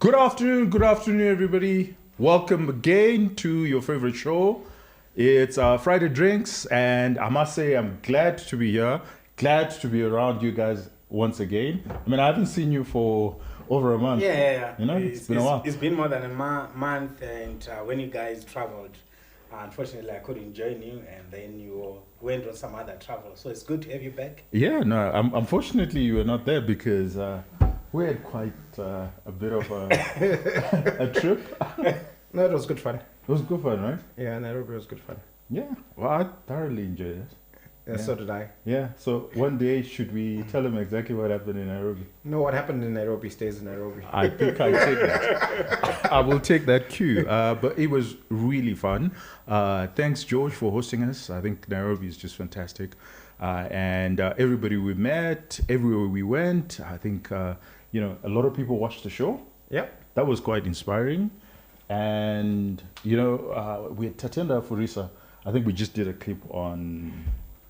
Good afternoon, everybody. Welcome again to your favorite show. It's Friday Drinks, and I must say I'm glad to be here, glad to be around you guys once again. I mean, I haven't seen you for over a month. Yeah. You know, it's been a while. It's been more than a month, and when you guys traveled, unfortunately I couldn't join you, and then you went on some other travel. So it's good to have you back. Yeah, no, unfortunately you were not there because we had quite a bit of a trip. No, it was good fun. It was good fun, right? Yeah, Nairobi was good fun. Yeah, well, I thoroughly enjoyed it. Yeah, so did I. Yeah, so one day should we tell them exactly what happened in Nairobi? No, what happened in Nairobi stays in Nairobi. I think I'll take that. I will take that cue. But it was really fun. Thanks, George, for hosting us. I think Nairobi is just fantastic. And everybody we met, everywhere we went, I think, a lot of people watched the show. Yep. That was quite inspiring. And, we had Tatenda Furisa. I think we just did a clip on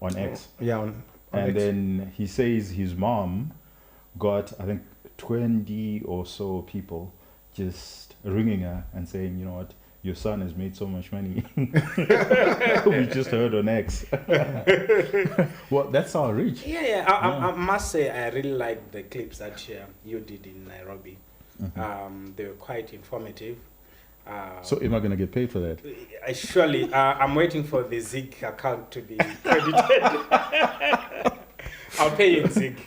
X. Yeah, on and X. then he says his mom got, I think, 20 or so people just ringing her and saying, you know what, your son has made so much money. We just heard on X. Well, that's our reach. Yeah. I must say I really liked the clips that you did in Nairobi. Mm-hmm. They were quite informative. So am I going to get paid for that? Surely, I'm waiting for the ZiG account to be credited. I'll pay you in ZiG.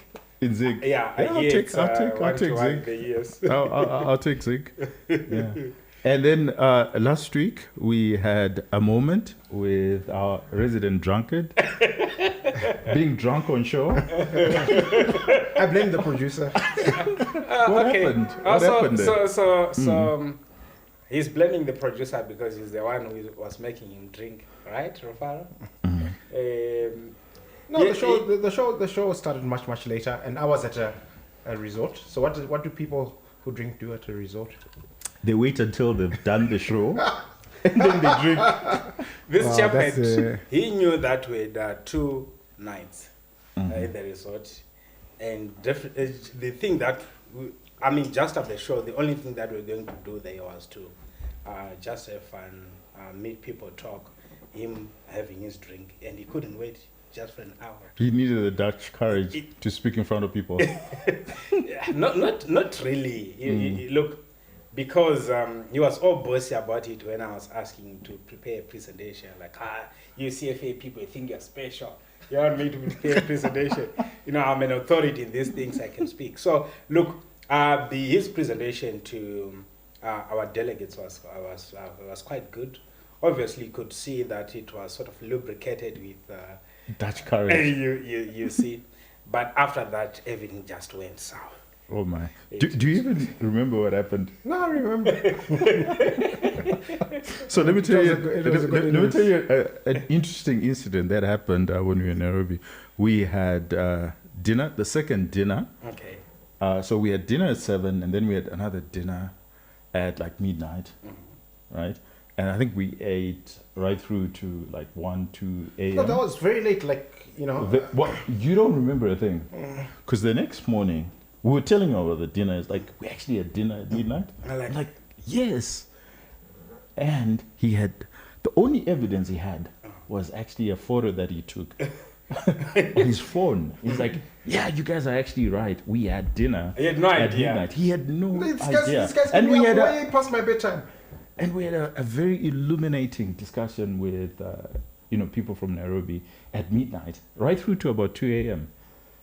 In ZiG? Yeah, I'll take ZiG. I'll take ZiG. Yeah. And then last week we had a moment with our resident drunkard being drunk on show. I blame the producer. What happened? What happened there? He's blaming the producer because he's the one who was making him drink, right, Rafaro? Mm-hmm. No, the show started much later, and I was at a resort. So what do people who drink do at a resort? They wait until they've done the show, and then they drink. This chap he knew that we had 2 nights at the resort, and the thing that just after the show, the only thing that we were going to do there was to just have fun, meet people, talk, him having his drink, and he couldn't wait just for an hour. He needed the Dutch courage to speak in front of people. Not really. Look, because he was all bossy about it when I was asking him to prepare a presentation. Like, you CFA people think you're special. You want me to prepare a presentation? I'm an authority in these things, I can speak. So, look, his presentation to our delegates was quite good. Obviously, you could see that it was sort of lubricated with Dutch courage. You see, but after that, everything just went south. Oh my! Do you even remember what happened? No, I remember. So let me tell you an interesting incident that happened when we were in Nairobi. We had dinner, the second dinner. Okay. So we had dinner at 7, and then we had another dinner at like midnight, right? And I think we ate right through to like 1, 2 a.m. No, that was very late. What, you don't remember a thing, because the next morning we were telling about the dinner. It's like, we actually had dinner at midnight. I'm like, yes. And he had, the only evidence he had was actually a photo that he took on his phone. He's like, yeah, you guys are actually right. We had dinner. He had no idea. Midnight. He had no idea. These guys and we had way past my bedtime. And we had a very illuminating discussion with people from Nairobi at midnight, right through to about 2 a.m.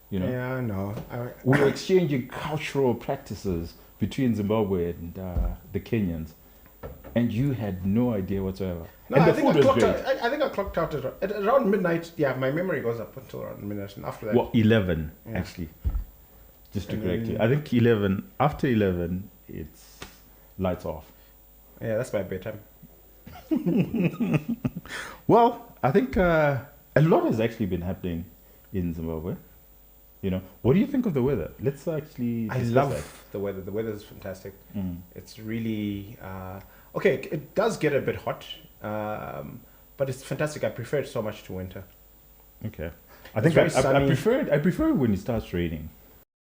Yeah, I know. We were exchanging cultural practices between Zimbabwe and the Kenyans, and you had no idea whatsoever. No, and I think I clocked out at around midnight. Yeah, my memory goes up until around midnight, and after that. Well, 11 actually. Just to correct you, I think 11. After 11, it's lights off. Yeah, that's my bedtime. Well, I think a lot has actually been happening in Zimbabwe. What do you think of the weather? Let's actually. I love the weather. The weather is fantastic. It's really okay. It does get a bit hot, but it's fantastic. I prefer it so much to winter. Okay, I think I prefer it when it starts raining.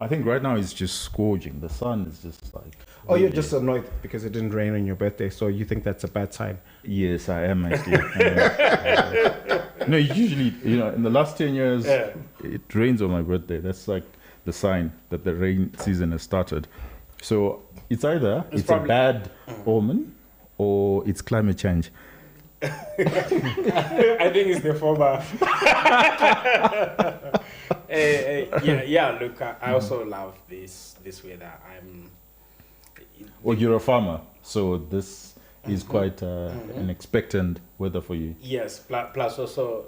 I think right now it's just scorching. The sun is just like. Oh, you're just annoyed because it didn't rain on your birthday, so you think that's a bad sign. Yes, I am actually. No, usually, in the last 10 years, it rains on my birthday. That's like the sign that the rain season has started. So it's either it's a bad omen or it's climate change. I think it's the former. Look, I also love this weather. Well, you're a farmer, so this is quite an expectant weather for you. Yes, plus also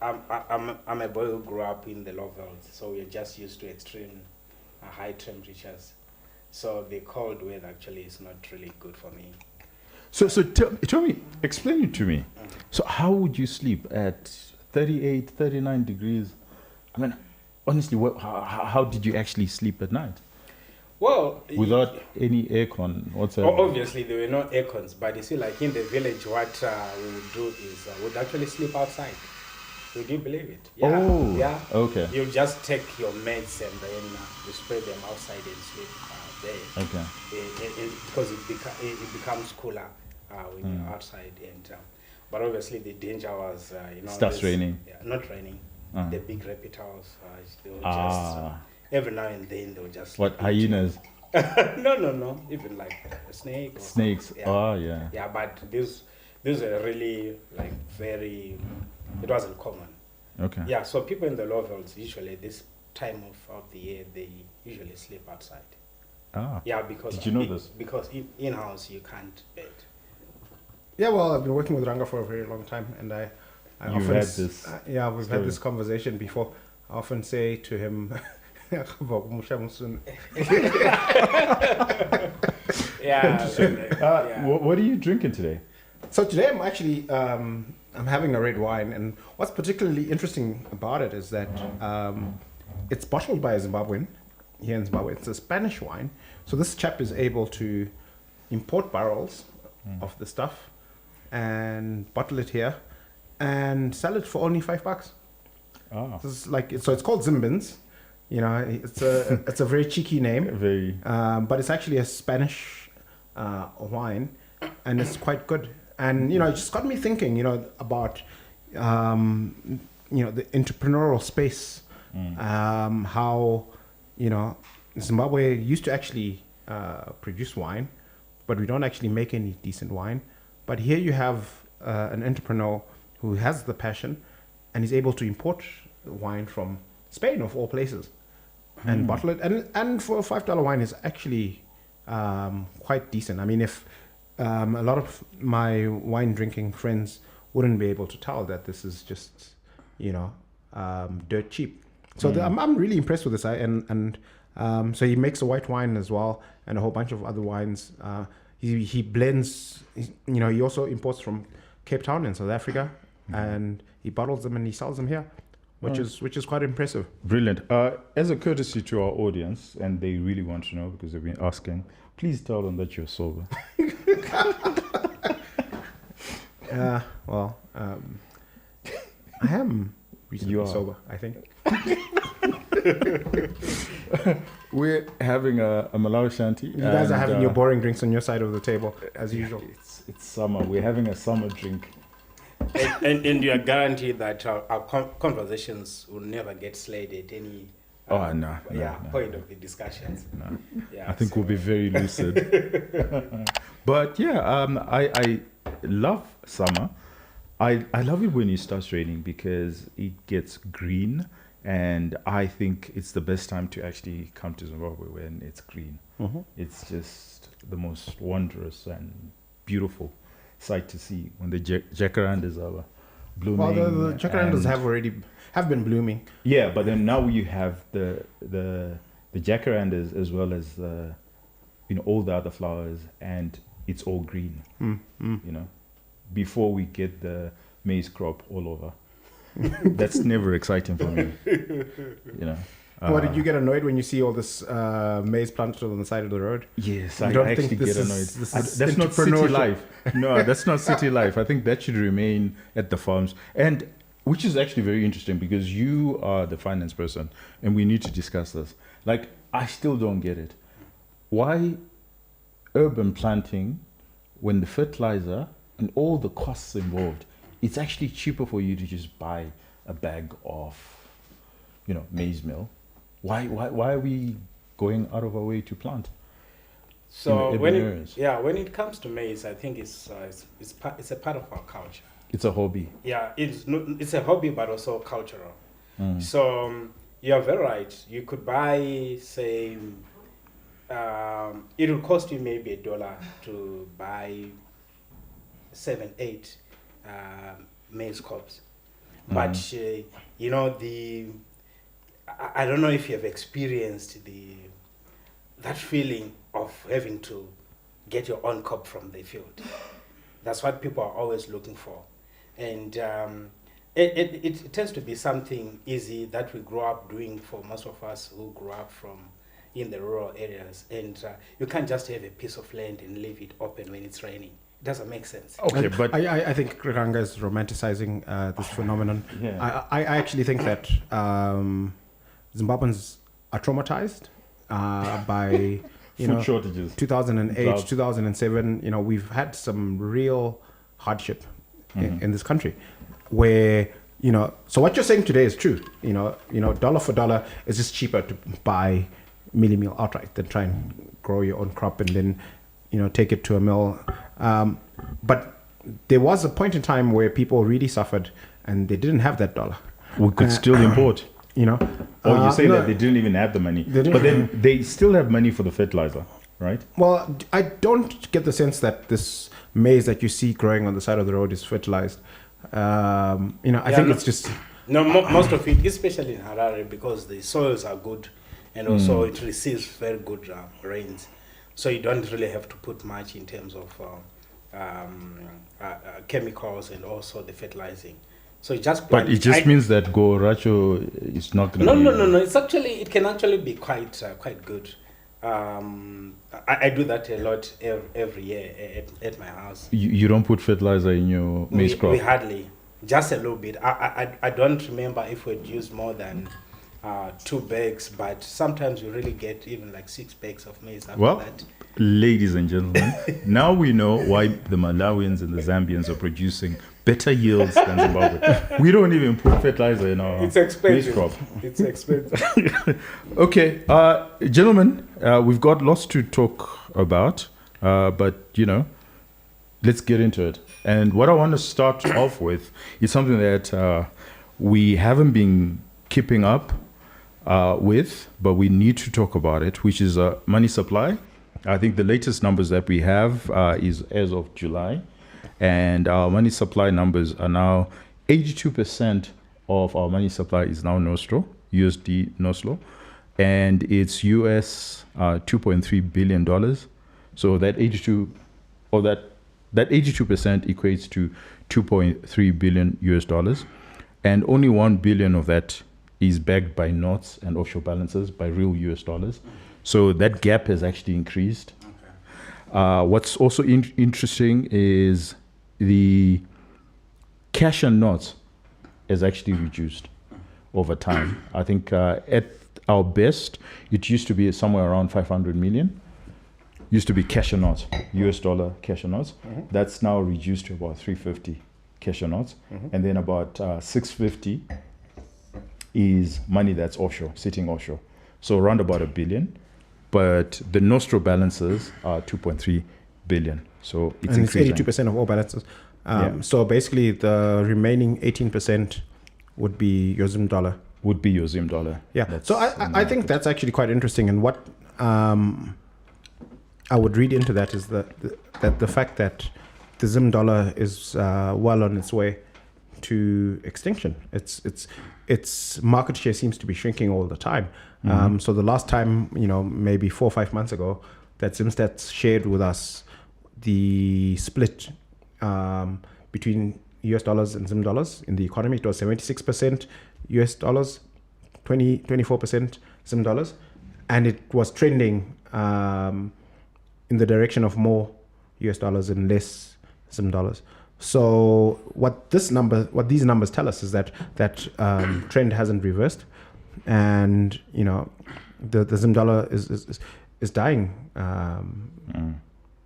I'm a boy who grew up in the low veld, so we're just used to extreme high temperatures. So the cold weather actually is not really good for me. So tell me, explain it to me. So how would you sleep at 38, 39 degrees? I mean, honestly, how did you actually sleep at night? Well, without any aircon whatsoever. Obviously, there were no aircons, but you see, like in the village, what we would do is we'd actually sleep outside. Would you believe it? Yeah. Oh, yeah. Okay. You just take your meds and then you spread them outside and sleep there. Okay. Because it becomes cooler when you're outside, and but obviously the danger was starts raining. Yeah, not raining. The big reptiles, they will just every now and then they will just. What, hyenas? No. Even like a snake. Snakes. Yeah. Oh yeah. Yeah, but these are really like very. It wasn't common. Okay. Yeah, so people in the low velds usually this time of the year they usually sleep outside. Ah. Yeah, because did you know this? Because in house you can't bed. Yeah, well, I've been working with Ranga for a very long time, and I You've often had this. we've had this conversation before. I often say to him, Yeah. What are you drinking today? So today I'm actually I'm having a red wine, and what's particularly interesting about it is that it's bottled by a Zimbabwean here in Zimbabwe. It's a Spanish wine, so this chap is able to import barrels of the stuff and bottle it here and sell it for only $5. Ah. This is so it's called Zimbins. It's a very cheeky name. Very. But it's actually a Spanish wine, and it's quite good. And it just got me thinking, about the entrepreneurial space. How Zimbabwe used to actually produce wine, but we don't actually make any decent wine. But here you have an entrepreneur who has the passion and is able to import wine from Spain, of all places, and bottle it. And for a $5 wine is actually quite decent. I mean, if a lot of my wine drinking friends wouldn't be able to tell that this is just, dirt cheap. So I'm really impressed with this. So he makes a white wine as well and a whole bunch of other wines. He blends, he also imports from Cape Town in South Africa, and he bottles them and he sells them here, which is quite impressive. Brilliant. As a courtesy to our audience, and they really want to know because they've been asking, please tell them that you're sober. I am reasonably sober, I think. We're having a Malawi shanty. You guys are having your boring drinks on your side of the table, as usual. It's summer. We're having a summer drink. and you are guaranteed that our conversations will never get slayed at any point of the discussions. No. Yeah, I think we'll be very lucid. But I love summer. I love it when it starts raining because it gets green, and I think it's the best time to actually come to Zimbabwe when it's green. It's just the most wondrous and beautiful sight to see when the jacarandas are blooming. Well, the jacarandas have been blooming. Yeah, but then now you have the jacarandas as well as all the other flowers, and it's all green. Before we get the maize crop all over. That's never exciting for me. Did you get annoyed when you see all this maize planted on the side of the road? Yes, I actually get annoyed. That's not city life. No, that's not city life. I think that should remain at the farms. And which is actually very interesting because you are the finance person and we need to discuss this. Like, I still don't get it. Why urban planting, when the fertilizer and all the costs involved, it's actually cheaper for you to just buy a bag of, maize meal. Why are we going out of our way to plant? So when it comes to maize, I think it's a part of our culture. It's a hobby. Yeah, it's a hobby, but also cultural. So you're very right. You could buy, say, it will cost you maybe $1 to buy 7-8 maize cobs. But I don't know if you have experienced that feeling of having to get your own cob from the field. That's what people are always looking for, and it tends to be something easy that we grow up doing for most of us who grew up in the rural areas. And you can't just have a piece of land and leave it open when it's raining. It doesn't make sense. Okay, but I think Ranga is romanticizing this phenomenon. Yeah. I actually think that Zimbabweans are traumatized by food shortages. 2008, drought. 2007. We've had some real hardship in this country, where So what you're saying today is true. Dollar for dollar, it's just cheaper to buy mealie meal outright than try and grow your own crop and then take it to a mill. But there was a point in time where people really suffered and they didn't have that dollar. We could still import. Or you say that they didn't even have the money. But then they still have money for the fertilizer, right? Well, I don't get the sense that this maize that you see growing on the side of the road is fertilized. I think it's just... No, most of it, especially in Harare, because the soils are good and also it receives very good rains. So you don't really have to put much in terms of chemicals and also the fertilizing. So it just means that Goracho is not going to be... No. It can actually be quite good. I do that a lot every year at my house. You don't put fertilizer in your maize crop? We hardly. Just a little bit. I don't remember if we'd used more than 2 bags, but sometimes we really get even like 6 bags of maize after that. Ladies and gentlemen, now we know why the Malawians and the Zambians are producing better yields than Zimbabwe. We don't even put fertilizer in our maize crop. It's expensive. Okay, gentlemen, we've got lots to talk about, but let's get into it. And what I want to start off with is something that we haven't been keeping up with, but we need to talk about it, which is money supply. I think the latest numbers that we have is as of July, and our money supply numbers are now 82% of our money supply is now Nostro, USD Nostro, and it's US $2.3 billion. So that 82 equates to $2.3 billion US, and only $1 billion of that is backed by NOTs and offshore balances by real US dollars. So that gap has actually increased. Okay. What's also interesting is the cash and NOTs has actually reduced over time. I think at our best, it used to be somewhere around 500 million. Used to be cash and NOTs, US dollar cash and NOTs. Mm-hmm. That's now reduced to about 350 cash and NOTs. Mm-hmm. And then about 650 is money that's offshore, sitting offshore. So around about $1 billion. But the Nostro balances are 2.3 billion. So it's increasing. It's 82% of all balances. So basically the remaining 18% would be your Zimdollar. Would be your Zimdollar. Yeah. So I think that's actually quite interesting. And what I would read into that is that the fact that the Zimdollar is well on its way to extinction. Its market share seems to be shrinking all the time. Mm-hmm. So the last time, maybe 4 or 5 months ago, that Zimstats shared with us the split between US dollars and Zimdollars in the economy. It was 76% US dollars, 24% Zimdollars, and it was trending in the direction of more US dollars and less Zimdollars. So what these numbers tell us is that trend hasn't reversed, and the Zimdollar is dying.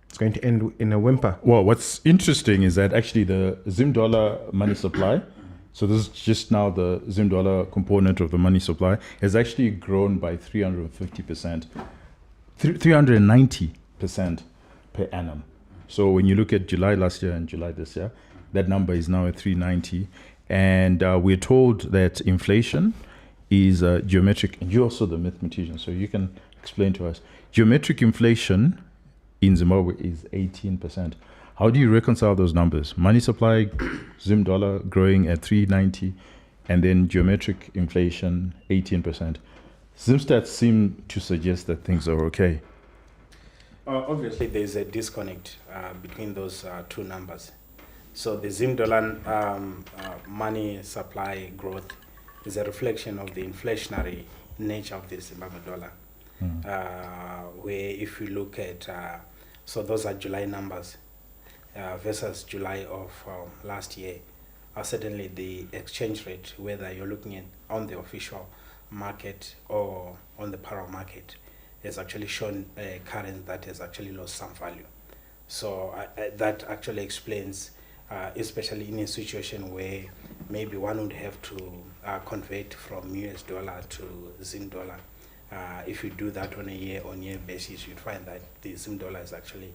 It's going to end in a whimper. Well, what's interesting is that actually the Zimdollar money supply, so this is just now the Zimdollar component of the money supply, has actually grown by 350%, 390% per annum. So when you look at July last year and July this year, that number is now at 390. And we're told that inflation is geometric, and you're also the mathematician, so you can explain to us. Geometric inflation in Zimbabwe is 18%. How do you reconcile those numbers? Money supply, Zimdollar growing at 390, and then geometric inflation 18%. Zimstats seem to suggest that things are okay. Obviously, there's a disconnect between those two numbers. So the Zimdollar money supply growth is a reflection of the inflationary nature of the Zimbabwe dollar. Where if you look at, so those are July numbers versus July of last year. Certainly the exchange rate, whether you're looking at on the official market or on the parallel market, has actually shown a currency that has actually lost some value. So that actually explains, especially in a situation where maybe one would have to convert from US dollar to Zimdollar. If you do that on a year-on-year basis, you'd find that the Zimdollar has actually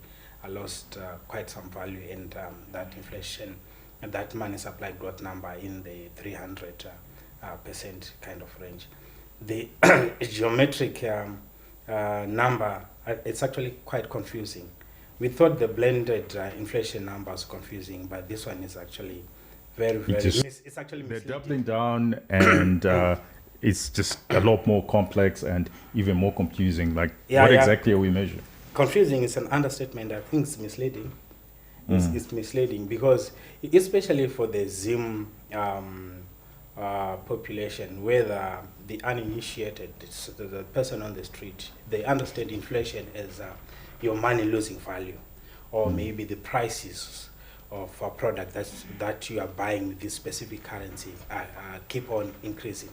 lost quite some value, and that inflation and that money supply growth number in the 300% kind of range. The geometric number, it's actually quite confusing. We thought the blended inflation number was confusing, but this one is actually very, it's actually they're doubling down, and it's just a lot more complex and even more confusing. Like, what exactly are we measuring? Confusing is an understatement. I think it's misleading. It's misleading because, especially for the Zim population, whether the uninitiated, the person on the street, they understand inflation as your money losing value, or maybe the prices of a product that you are buying with this specific currency keep on increasing.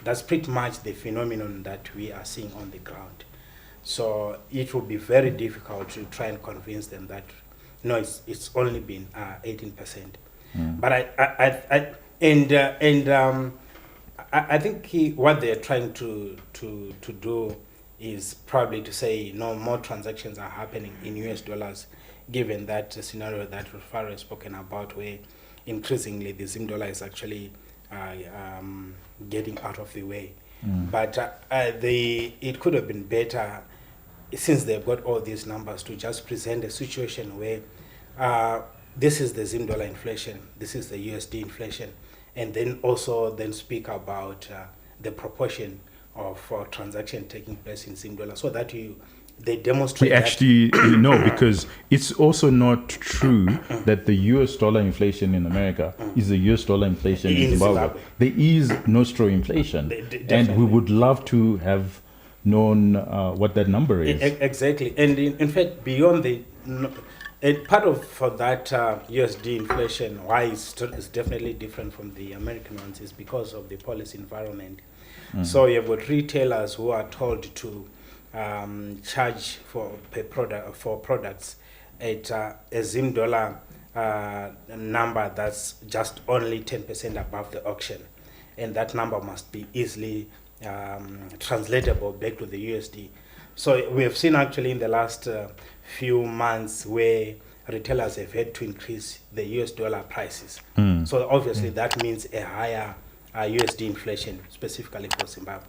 That's pretty much the phenomenon that we are seeing on the ground. So it will be very difficult to try and convince them that no, it's only been 18%. But I think what they're trying to do is probably to say no more transactions are happening in US dollars, given that scenario that Rufaro has spoken about, where increasingly the Zimdollar is actually getting out of the way. But it could have been better, since they've got all these numbers, to just present a situation where this is the Zimdollar inflation, this is the USD inflation, and then also speak about the proportion of transaction taking place in Zimdollar, so that they demonstrate. We actually know, because it's also not true that the US dollar inflation in America is the US dollar inflation in Zimbabwe. There is Nostro inflation, and we would love to have known what that number is. Exactly, and in fact, beyond the part of for that USD inflation, why it's definitely different from the American ones, is because of the policy environment. So you've got retailers who are told to charge for products at a Zimdollar number that's just only 10% above the auction, and that number must be easily translatable back to the USD. So we have seen actually in the last few months where retailers have had to increase the US dollar prices. So obviously that means a higher USD inflation, specifically for Zimbabwe.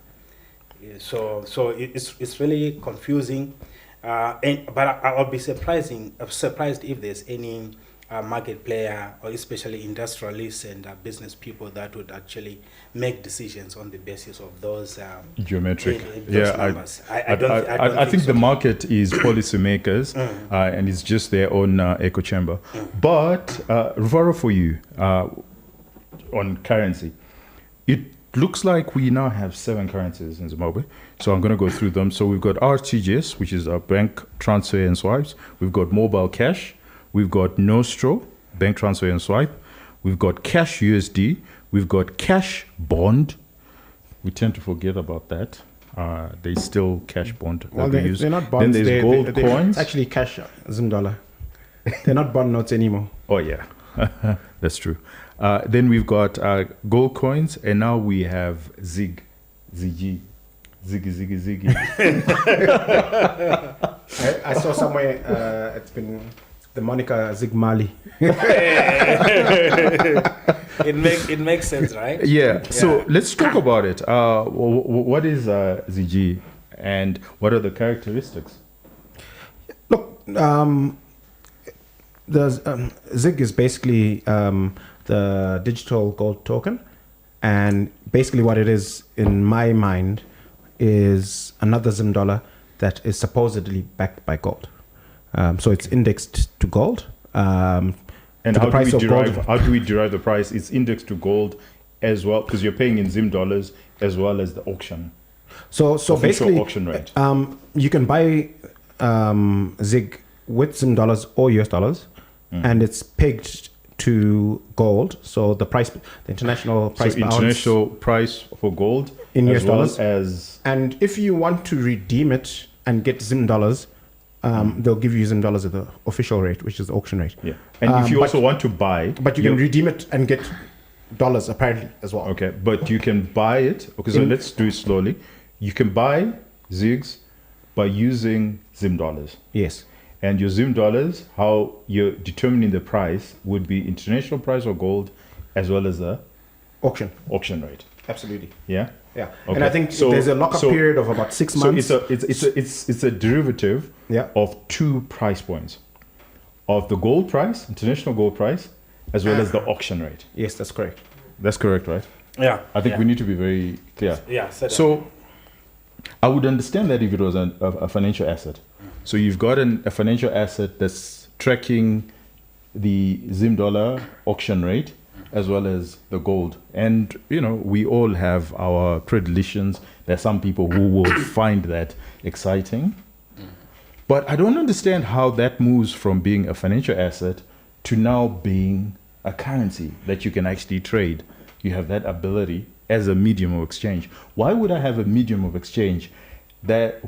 So it's really confusing, but I'll be surprised if there's any market player, or especially industrialists and business people, that would actually make decisions on the basis of those geometric numbers. I think the market is policymakers, and it's just their own echo chamber. But Ruvaro, for you, on currency, it looks like we now have 7 currencies in Zimbabwe. So I'm going to go through them. So we've got RTGS, which is our bank transfer and swipes. We've got mobile cash. We've got Nostro, bank transfer and swipe. We've got cash USD. We've got cash bond. We tend to forget about that. They still cash bond that Well, we use. they're not Then bonds. there's gold coins. Actually, cash Zimdollar. They're not bond notes anymore. Oh yeah, that's true. Then we've got gold coins, and now we have ZiG, Ziggy. I saw somewhere it's been the moniker Zig Mali. It makes sense, right? Yeah. So let's talk about it. What is ZG, and what are the characteristics? Look, the ZiG is basically the digital gold token, and basically what it is, in my mind, is another Zimdollar that is supposedly backed by gold. So it's indexed to gold. And how do we derive the price? It's indexed to gold as well, because you're paying in Zimdollars as well as the auction. So basically, auction rate. You can buy ZiG with Zimdollars or US dollars, and it's pegged to gold. So the price, the international price, price for gold in US dollars, dollars. And if you want to redeem it and get Zimdollars, they'll give you Zimdollars at the official rate, which is the auction rate. Yeah. And if you also want to buy, but you can redeem it and get dollars apparently as well. Okay, but you can buy it. Okay, so let's do it slowly. You can buy ZiGs by using Zimdollars. Yes. And your Zimdollars, how you're determining the price would be international price of gold as well as the auction rate. Absolutely. Yeah. Yeah. Okay. And I think there's a lockup period of about 6 months. So it's a derivative of two price points, of the gold price, international gold price, as well as the auction rate. Yes, that's correct. That's correct, right? Yeah. I think we need to be very clear. Yeah. So I would understand that if it was a financial asset. So you've got a financial asset that's tracking the Zimdollar auction rate as well as the gold. And, we all have our predilections. There are some people who will find that exciting. But I don't understand how that moves from being a financial asset to now being a currency that you can actually trade. You have that ability as a medium of exchange. Why would I have a medium of exchange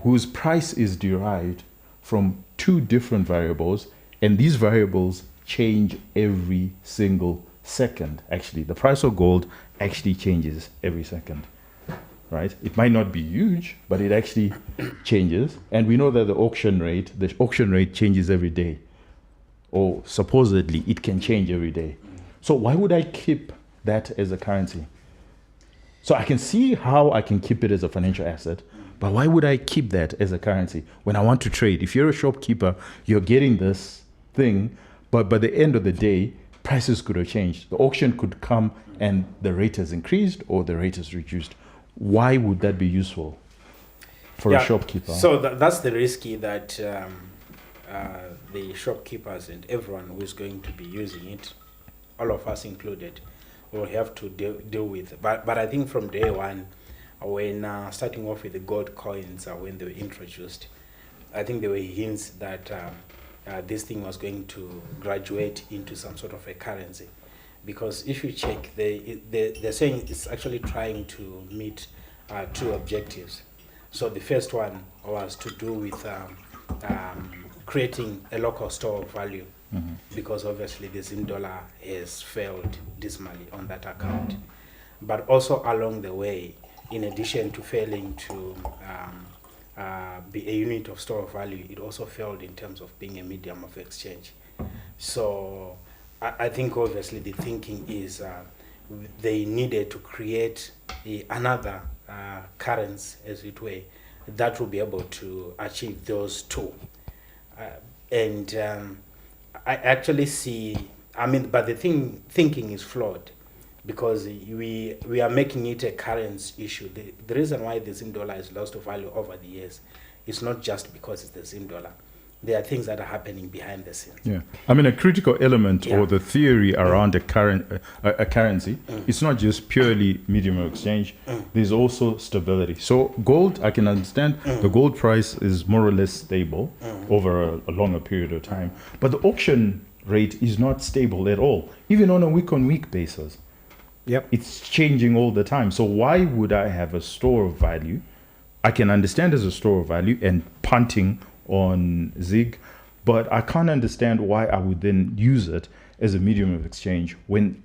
whose price is derived from two different variables, and these variables change every single second? Actually, the price of gold actually changes every second, right? It might not be huge, but it actually changes. And we know that the auction rate changes every day, or supposedly it can change every day. So why would I keep that as a currency? So I can see how I can keep it as a financial asset, but why would I keep that as a currency when I want to trade? If you're a shopkeeper, you're getting this thing, but by the end of the day, prices could have changed. The auction could come and the rate has increased or the rate is reduced. Why would that be useful for a shopkeeper? So that's the risky that the shopkeepers and everyone who is going to be using it, all of us included, will have to deal with. But I think from day one, when starting off with the gold coins, when they were introduced, I think there were hints that this thing was going to graduate into some sort of a currency. Because if you check, they're saying it's actually trying to meet two objectives. So the first one was to do with creating a local store of value, because obviously the Zimdollar has failed dismally on that account. But also along the way, in addition to failing to be a unit of store of value, it also failed in terms of being a medium of exchange. So I think obviously the thinking is they needed to create another currency, as it were, that will be able to achieve those two. I actually see, but the thinking is flawed, because we are making it a currency issue. The reason why the Zimdollar has lost value over the years is not just because it's the Zimdollar. There are things that are happening behind the scenes. Yeah, a critical element or the theory around a currency, it's not just purely medium of exchange. There's also stability. So gold, I can understand the gold price is more or less stable over a longer period of time, but the auction rate is not stable at all, even on a week-on-week basis. Yep, it's changing all the time. So why would I have a store of value I can understand as a store of value and punting on ZiG, but I can't understand why I would then use it as a medium of exchange when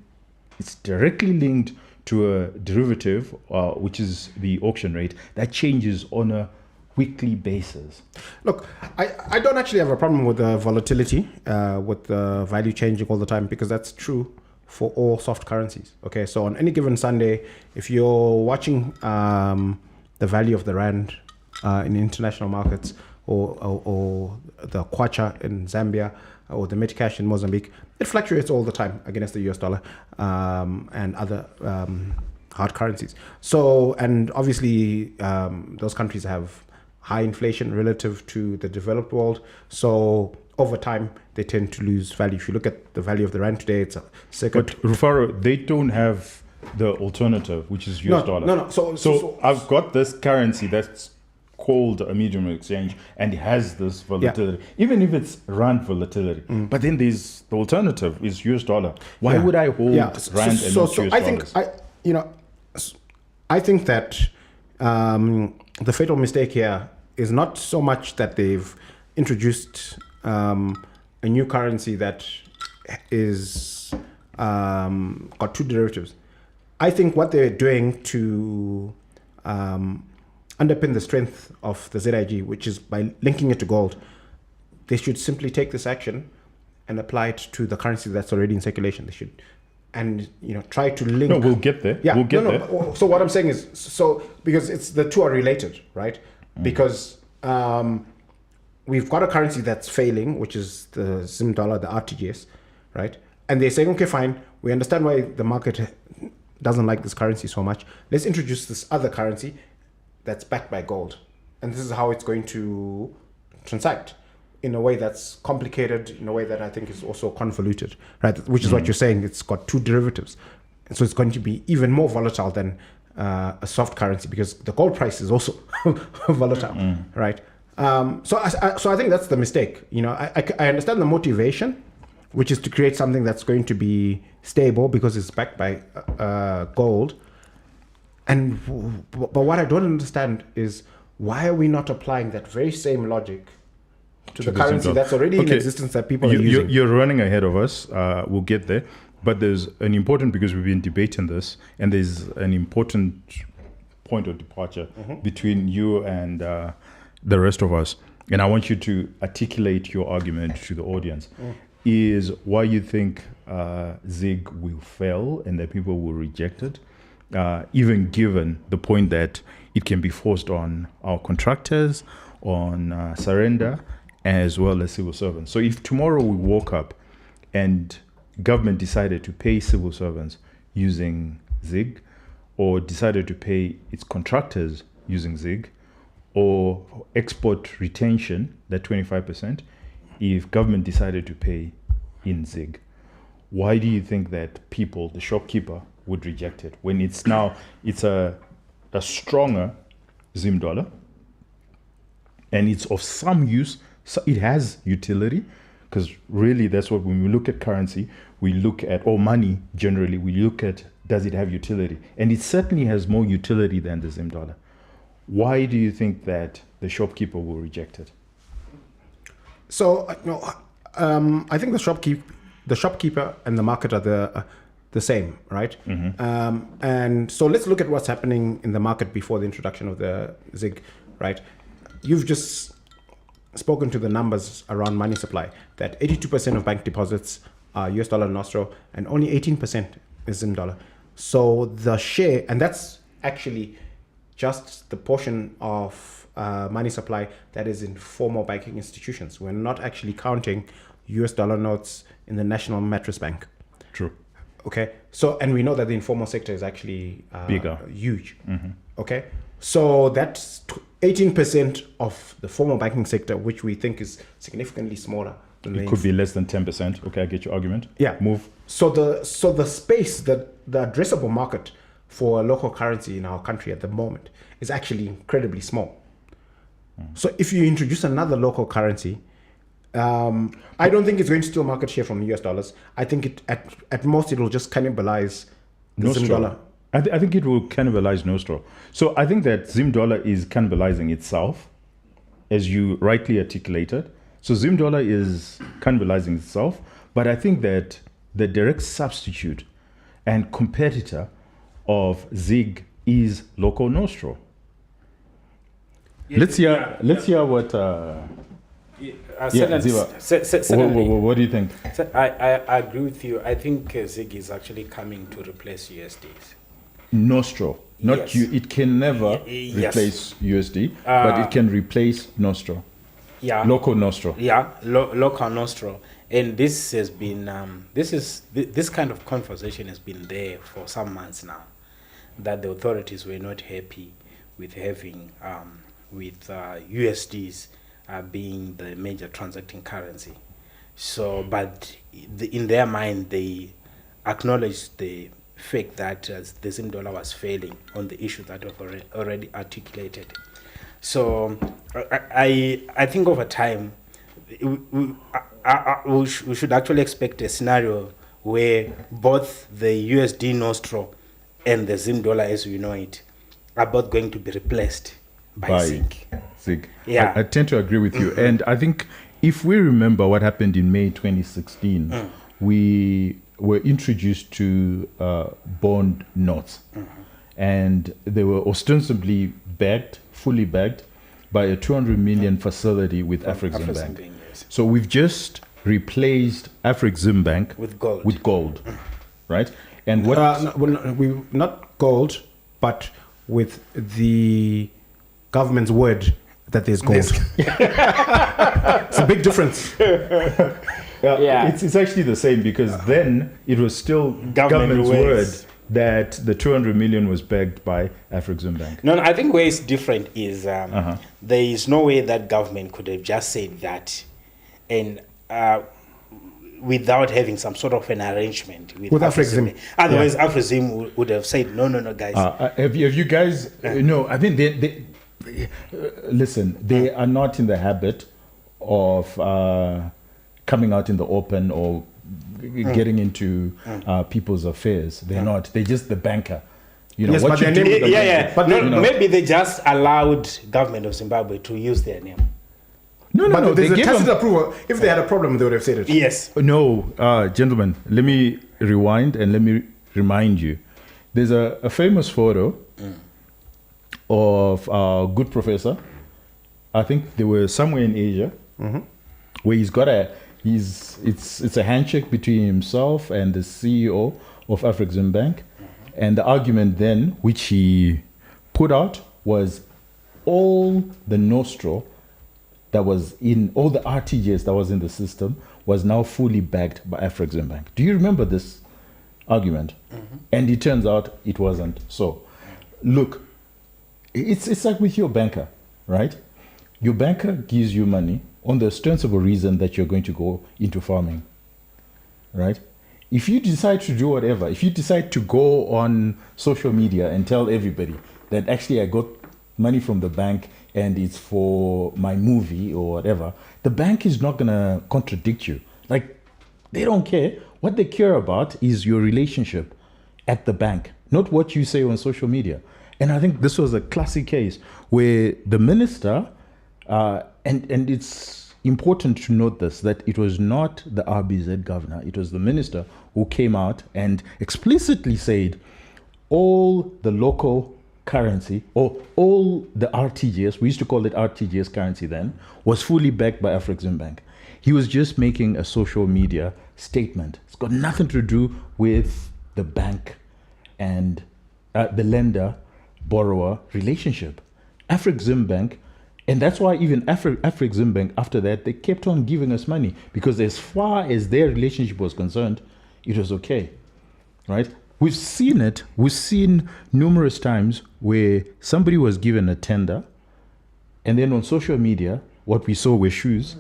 it's directly linked to a derivative, which is the auction rate, that changes on a weekly basis. Look, I don't actually have a problem with the volatility, with the value changing all the time, because that's true for all soft currencies. Okay, so on any given Sunday, if you're watching the value of the rand in international markets, or the kwacha in Zambia, or the metcash in Mozambique, it fluctuates all the time against the US dollar and other hard currencies. So, and obviously those countries have high inflation relative to the developed world. So over time, they tend to lose value. If you look at the value of the rand today, it's a circa... But Rufaro, they don't have the alternative, which is US dollar. No. So I've got this currency that's called a medium of exchange and it has this volatility, even if it's rand volatility. But then there's the alternative is US dollar. Why would I hold rand and not US dollars? I think that the fatal mistake here is not so much that they've introduced a new currency that is got two derivatives. I think what they're doing to underpin the strength of the ZiG, which is by linking it to gold, they should simply take this action and apply it to the currency that's already in circulation. They should, and try to link. No, we'll get there. Yeah, we'll get there. So what I'm saying is, because it's the two are related, right? Because we've got a currency that's failing, which is the Zimdollar, the RTGS, right? And they're saying, okay, fine, we understand why the market doesn't like this currency so much. Let's introduce this other currency that's backed by gold. And this is how it's going to transact in a way that's complicated, in a way that I think is also convoluted, right? Which is what you're saying. It's got two derivatives. And so it's going to be even more volatile than a soft currency, because the gold price is also volatile, right? So I think that's the mistake. I understand the motivation, which is to create something that's going to be stable because it's backed by gold. But what I don't understand is, why are we not applying that very same logic to the currency that's already in existence that people are using? You're running ahead of us. We'll get there. But there's an important, because we've been debating this, and there's an important point of departure between you and the rest of us. And I want you to articulate your argument to the audience. Is why you think ZiG will fail and that people will reject it, even given the point that it can be forced on our contractors, on surrender, as well as civil servants. So if tomorrow we woke up and government decided to pay civil servants using ZiG, or decided to pay its contractors using ZiG, or export retention, that 25%, if government decided to pay in ZiG, why do you think that people, the shopkeeper, would reject it when it's a stronger Zimdollar and it's of some use? So it has utility, because really that's what, when we look at currency, we look at, or money generally, we look at, does it have utility? And it certainly has more utility than the Zimdollar. Why do you think that the shopkeeper will reject it? So I think the shopkeeper and the market are the same, right? And so let's look at what's happening in the market before the introduction of the ZiG, right? You've just spoken to the numbers around money supply, that 82% of bank deposits are US dollar nostro and only 18% is Zimdollar. So the share, and that's actually just the portion of money supply that is in formal banking institutions. We're not actually counting US dollar notes in the National Mattress Bank. True. Okay. So, and we know that the informal sector is actually bigger, huge. Okay. So that's 18% of the formal banking sector, which we think is significantly smaller than it could be less than 10%. Okay, I get your argument. Yeah. Move. So the space, the addressable market for a local currency in our country at the moment is actually incredibly small. So if you introduce another local currency, I don't think it's going to steal market share from US dollars. I think at most it will just cannibalize the Zimdollar. I think it will cannibalize Nostro. So I think that Zimdollar is cannibalizing itself, as you rightly articulated. So Zimdollar is cannibalizing itself, but I think that the direct substitute and competitor of ZiG is local Nostro. Yeah, let's hear what. Ziva. What do you think? I agree with you. I think ZiG is actually coming to replace USDs. Nostro, not Yes. It can never Yes. replace USD, but it can replace Nostro. Yeah. Local Nostro. Yeah, local Nostro. And this has been this kind of conversation has been there for some months now, that the authorities were not happy with having USDs being the major transacting currency. So, but in their mind, they acknowledged the fact that the Zimdollar was failing on the issue that I've already articulated. So, I think over time, we should actually expect a scenario where both the USD Nostro and the Zimdollar as we know it are both going to be replaced by ZiG. Yeah. I tend to agree with you. And I think if we remember what happened in May 2016, we were introduced to bond notes. And they were ostensibly fully backed by a 200 million facility with Afreximbank. Yes. So we've just replaced Afreximbank With gold. With gold, right? And what? we not gold, but with the government's word that there's gold. It's a big difference. Yeah. It's actually the same, because then it was still government's word that the 200 million was backed by Afreximbank. No, I think where it's different is there is no way that government could have just said that, and without having some sort of an arrangement with Afrexim. Otherwise, Afrexim would have said, no, guys. Have you guys? No, I mean they listen. They are not in the habit of coming out in the open or getting into people's affairs. They're not. They're just the banker. You know, Yes, what but you their do name- with the yeah. banker. But You know. maybe they just allowed government of Zimbabwe to use their name. No. But They there's a gave tacit them. approval. If they had a problem, they would have said it. Yes. No, gentlemen, let me rewind and let me remind you. There's a famous photo of a good professor. I think they were somewhere in Asia, where he's got it's a handshake between himself and the CEO of Afreximbank. And the argument then, which he put out, was all the Nostro that was in, all the RTGS that was in the system was now fully backed by Afreximbank. Do you remember this argument? And it turns out it wasn't so. Look, it's like with your banker, right? Your banker gives you money on the ostensible reason that you're going to go into farming, right? If you decide to do whatever, if you decide to go on social media and tell everybody that actually I got money from the bank and it's for my movie or whatever, the bank is not going to contradict you. Like, they don't care. What they care about is your relationship at the bank, not what you say on social media. And I think this was a classic case where the minister, and it's important to note this, that it was not the RBZ governor, it was the minister who came out and explicitly said all the local currency, or all the RTGS, we used to call it RTGS currency then, was fully backed by Afreximbank. He was just making a social media statement. It's got nothing to do with the bank and the lender-borrower relationship. Afreximbank, and that's why even Afreximbank, after that, they kept on giving us money, because as far as their relationship was concerned, it was okay, right? We've seen it. We've seen numerous times where somebody was given a tender, and then on social media, what we saw were shoes.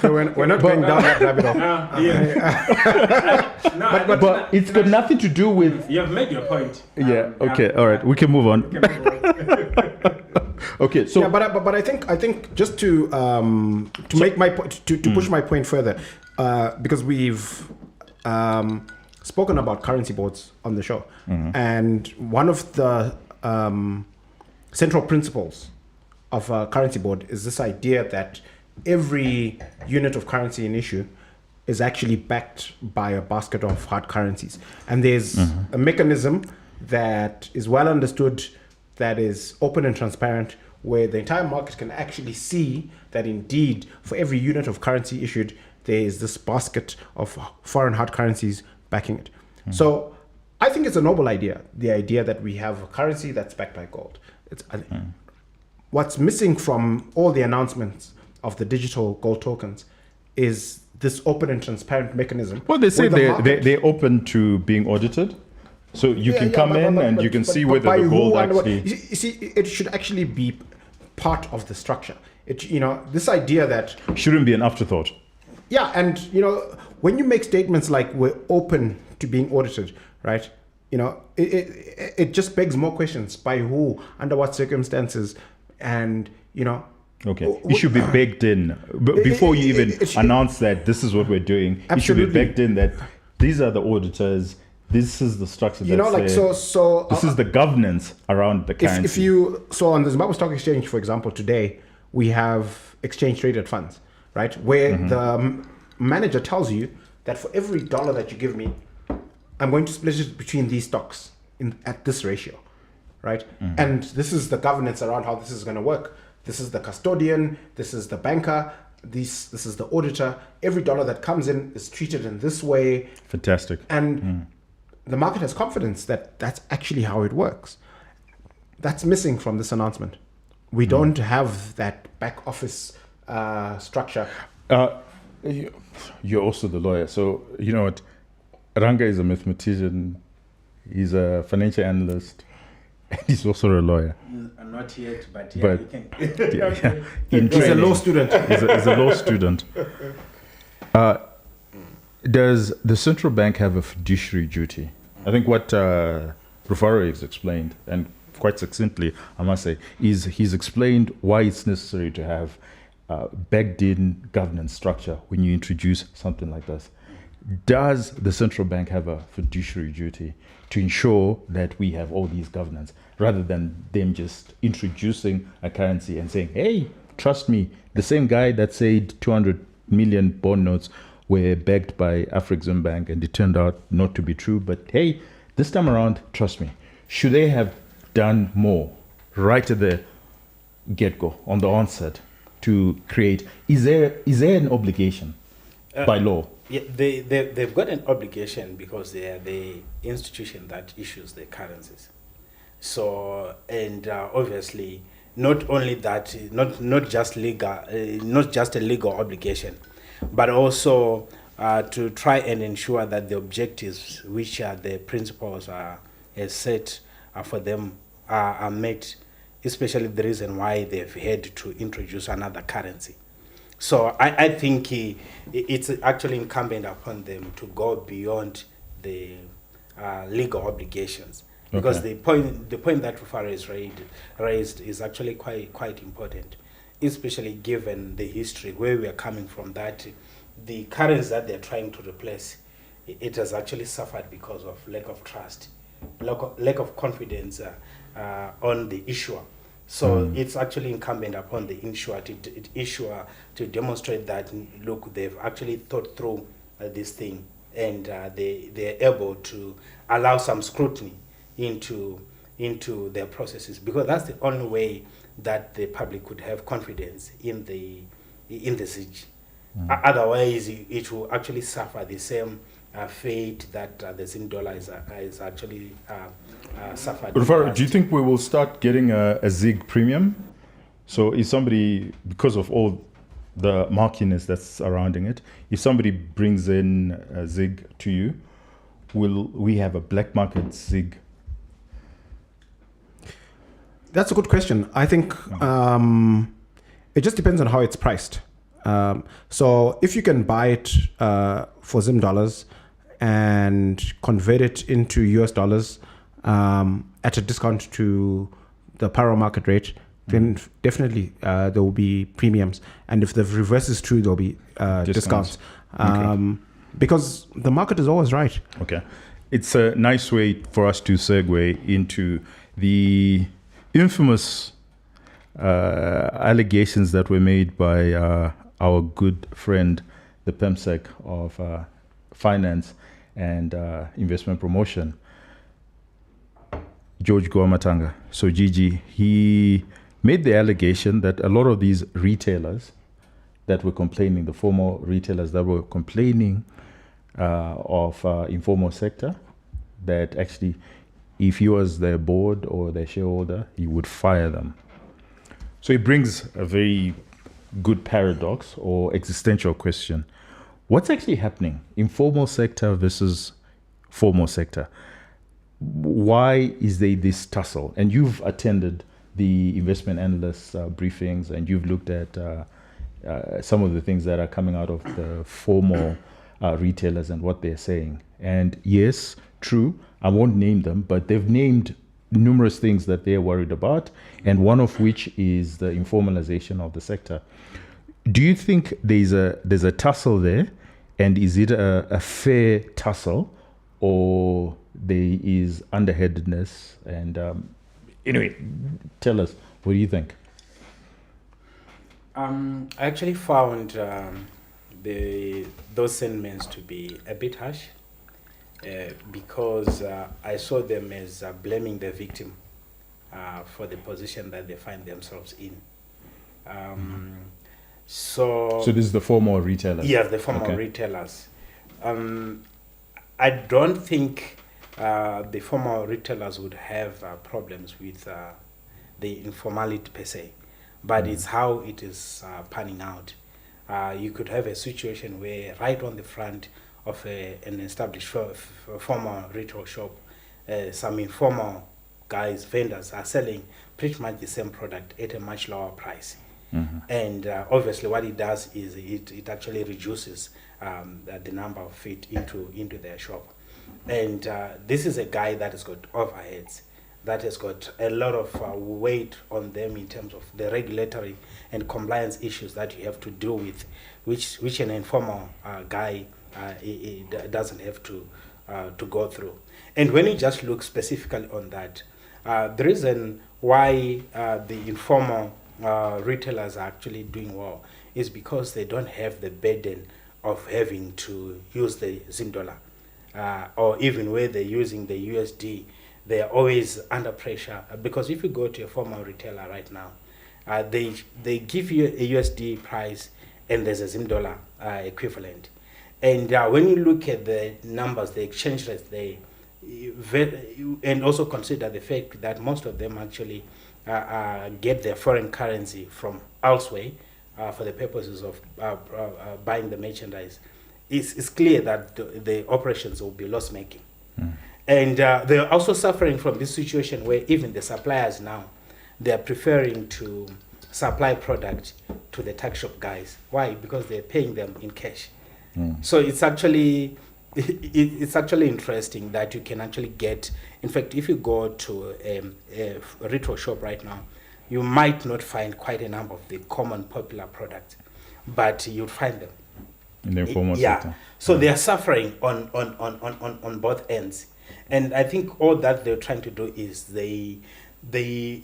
So we're not going down that rabbit hole. But it's got nothing to do with. You have made your point. Yeah. Okay. All right. We can move on. Okay. So. Yeah, but I think just to make my point, to push my point further, because we've spoken about currency boards on the show, and one of the central principles of a currency board is this idea that every unit of currency in issue is actually backed by a basket of hard currencies. And there's a mechanism that is well understood, that is open and transparent, where the entire market can actually see that indeed for every unit of currency issued, there is this basket of foreign hard currencies backing it. So I think it's a noble idea, the idea that we have a currency that's backed by gold. What's missing from all the announcements of the digital gold tokens is this open and transparent mechanism. Well, they say they're open to being audited. So you can come in and you can see whether the gold actually... You see, it should actually be part of the structure. This idea that... Shouldn't be an afterthought. Yeah, and, when you make statements like we're open to being audited, right? It just begs more questions. By who, under what circumstances, and, Okay, it should be baked in. But before you even announce that this is what we're doing, it should be baked in that these are the auditors, this is the structure that's this is the governance around the currency. So on the Zimbabwe Stock Exchange, for example, today, we have exchange traded funds, right? Where the manager tells you that for every dollar that you give me, I'm going to split it between these stocks at this ratio, right? And this is the governance around how this is going to work. This is the custodian, this is the banker, this is the auditor. Every dollar that comes in is treated in this way. Fantastic. And the market has confidence that that's actually how it works. That's missing from this announcement. We don't have that back office structure. You're also the lawyer. So, you know what? Ranga is a mathematician. He's a financial analyst. And he's also a lawyer. Not yet, but you can. He's a law student. He's a law student. Does the central bank have a fiduciary duty? I think what Rufaro has explained, and quite succinctly, I must say, is he's explained why it's necessary to have backed-in governance structure when you introduce something like this. Does the central bank have a fiduciary duty to ensure that we have all these governance, rather than them just introducing a currency and saying, hey, trust me, the same guy that said 200 million bond notes were backed by Afrexim Bank and it turned out not to be true, but hey, this time around, trust me. Should they have done more right at the get-go, on the onset, to create, is there an obligation by law? Yeah, they've got an obligation because they are the institution that issues the currencies. So, and obviously, not only that, not just legal, not just a legal obligation, but also to try and ensure that the objectives, which are the principles are set for them, are met, especially the reason why they've had to introduce another currency. So I think it's actually incumbent upon them to go beyond the legal obligations, because the point that Rufaro has raised is actually quite important, especially given the history where we are coming from, that the currency that they're trying to replace, it has actually suffered because of lack of trust, lack of confidence on the issuer. So it's actually incumbent upon the issuer to demonstrate that, look, they've actually thought through this thing, and they're able to allow some scrutiny into their processes, because that's the only way that the public could have confidence in the ZiG. Otherwise, it will actually suffer the same fate that the Zimdollar is actually suffered. Rufaro, do you think we will start getting a ZiG premium? So if somebody, because of all the murkiness that's surrounding it, if somebody brings in a ZiG to you, will we have a black market ZiG? That's a good question. I think it just depends on how it's priced. So if you can buy it for Zimdollars and convert it into US dollars at a discount to the parallel market rate, then definitely there will be premiums. And if the reverse is true, there'll be discounts. because the market is always right. Okay. It's a nice way for us to segue into the infamous allegations that were made by our good friend, the PEMSEC of Finance and Investment Promotion, George Goamatanga. So Gigi, he made the allegation that a lot of these retailers that were complaining, the former retailers that were complaining of informal sector, that actually if he was their board or their shareholder, he would fire them. So it brings a very good paradox or existential question. What's actually happening? Informal sector versus formal sector. Why is there this tussle? And you've attended the investment analysts briefings, and you've looked at some of the things that are coming out of the formal retailers and what they're saying. And yes, true, I won't name them, but they've named numerous things that they're worried about, and one of which is the informalization of the sector. Do you think there's a tussle there, and is it a fair tussle, or there is underhandedness? And anyway, tell us, what do you think? I actually found those sentiments to be a bit harsh, because I saw them as blaming the victim for the position that they find themselves in. So this is the formal retailers? Yes, the formal retailers. I don't think the formal retailers would have problems with the informality per se, but it's how it is panning out. You could have a situation where right on the front of an established formal retail shop, some informal guys, vendors, are selling pretty much the same product at a much lower price. Mm-hmm. And obviously what it does is it actually reduces the number of feet into their shop. And this is a guy that has got overheads, that has got a lot of weight on them in terms of the regulatory and compliance issues that you have to deal with, which an informal guy doesn't have to go through. And when you just look specifically on that, the reason why the informal retailers are actually doing well is because they don't have the burden of having to use the Zimdollar, or even where they're using the USD, they're always under pressure. Because if you go to a formal retailer right now, they give you a USD price and there's a Zimdollar equivalent. And when you look at the numbers, the exchange rates, and also consider the fact that most of them actually get their foreign currency from elsewhere for the purposes of buying the merchandise, it's clear that the operations will be loss-making. Mm. And they're also suffering from this situation where even the suppliers now, they're preferring to supply product to the tax shop guys. Why? Because they're paying them in cash. Mm. So it's actually interesting that you can actually get, in fact, if you go to a retail shop right now, you might not find quite a number of the common popular products, but you'll find them in the informal sector. So they are suffering on both ends. And I think all that they're trying to do is they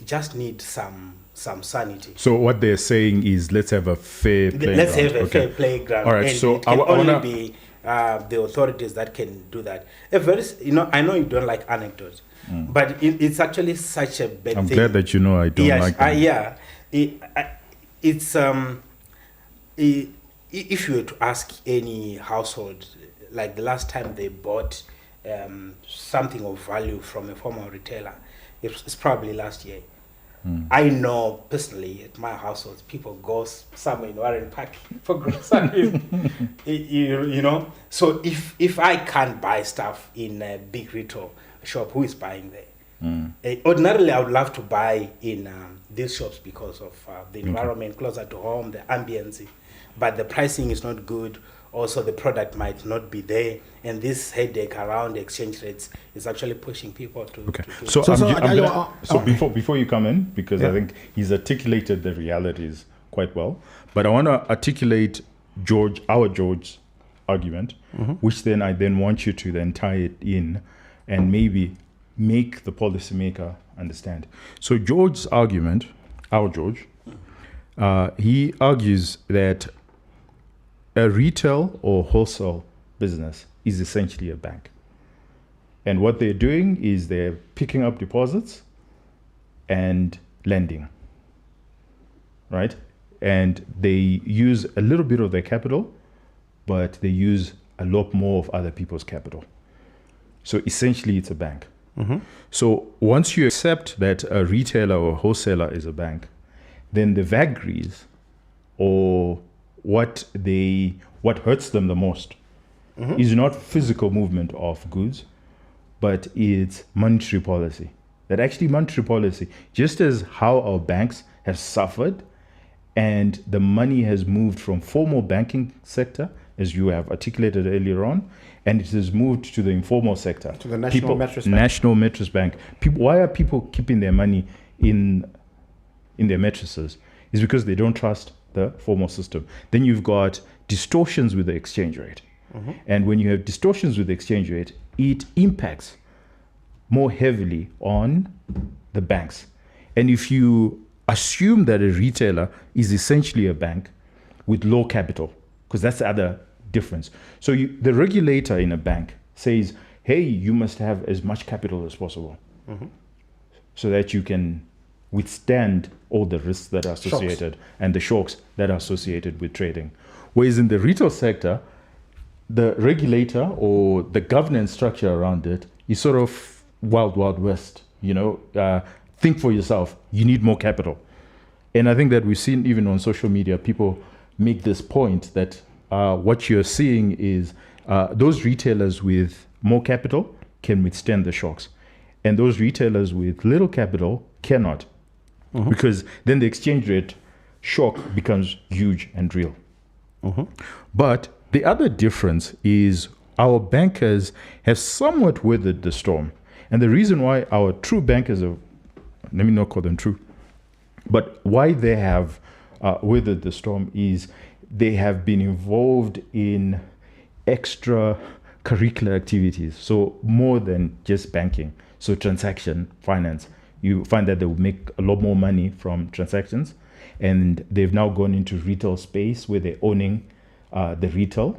just need some sanity. So what they're saying is, let's have a fair playground. Let's have a fair playground. All right. And so it can only be the authorities that can do that. I know you don't like anecdotes, but it's actually such a bad thing. I'm glad that you know I don't like them. If you were to ask any household, like the last time they bought something of value from a formal retailer, it's probably last year. I know personally at my household, people go somewhere in Warren Park for groceries. you know, so if I can't buy stuff in a big retail shop, who is buying there? Ordinarily, I would love to buy in these shops because of the environment closer to home, the ambience, but the pricing is not good. Also, the product might not be there, and this headache around exchange rates is actually pushing people to. Okay. So before you come in, because I think he's articulated the realities quite well, but I want to articulate George's argument, which then I then want you to then tie it in and maybe make the policymaker understand. So George's argument, our George, he argues that a retail or wholesale business is essentially a bank. And what they're doing is they're picking up deposits and lending, right? And they use a little bit of their capital, but they use a lot more of other people's capital. So essentially it's a bank. So once you accept that a retailer or wholesaler is a bank, then the vagaries or what hurts them the most is not physical movement of goods, but it's monetary policy. That actually monetary policy, just as how our banks have suffered and the money has moved from formal banking sector, as you have articulated earlier on, and it has moved to the informal sector. To the National Mattress Bank. National Mattress Bank. Why are people keeping their money in their mattresses? It's because they don't trust the formal system. Then you've got distortions with the exchange rate. And when you have distortions with the exchange rate, it impacts more heavily on the banks. And if you assume that a retailer is essentially a bank with low capital, because that's the other difference. So the regulator in a bank says, hey, you must have as much capital as possible so that you can withstand all the risks that are associated and the shocks that are associated with trading. Whereas in the retail sector, the regulator or the governance structure around it is sort of wild, wild west. Think for yourself. You need more capital. And I think that we've seen even on social media, people make this point that what you're seeing is those retailers with more capital can withstand the shocks. And those retailers with little capital cannot. Because then the exchange rate shock becomes huge and real. But the other difference is our bankers have somewhat weathered the storm. And the reason why our true bankers are, let me not call them true, but why they have weathered the storm is they have been involved in extra curricular activities. So more than just banking. So transaction finance. You find that they will make a lot more money from transactions. And they've now gone into retail space where they're owning the retail.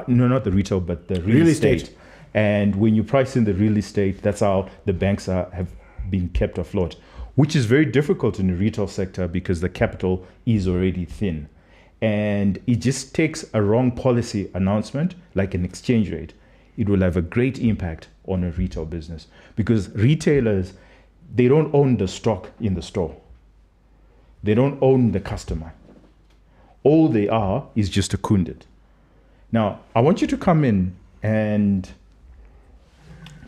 No, not the retail, but the real estate. And when you price in the real estate, that's how the banks have been kept afloat, which is very difficult in the retail sector because the capital is already thin. And it just takes a wrong policy announcement, like an exchange rate. It will have a great impact on a retail business because retailers, they don't own the stock in the store. They don't own the customer. All they are is just a kundit. Now, I want you to come in and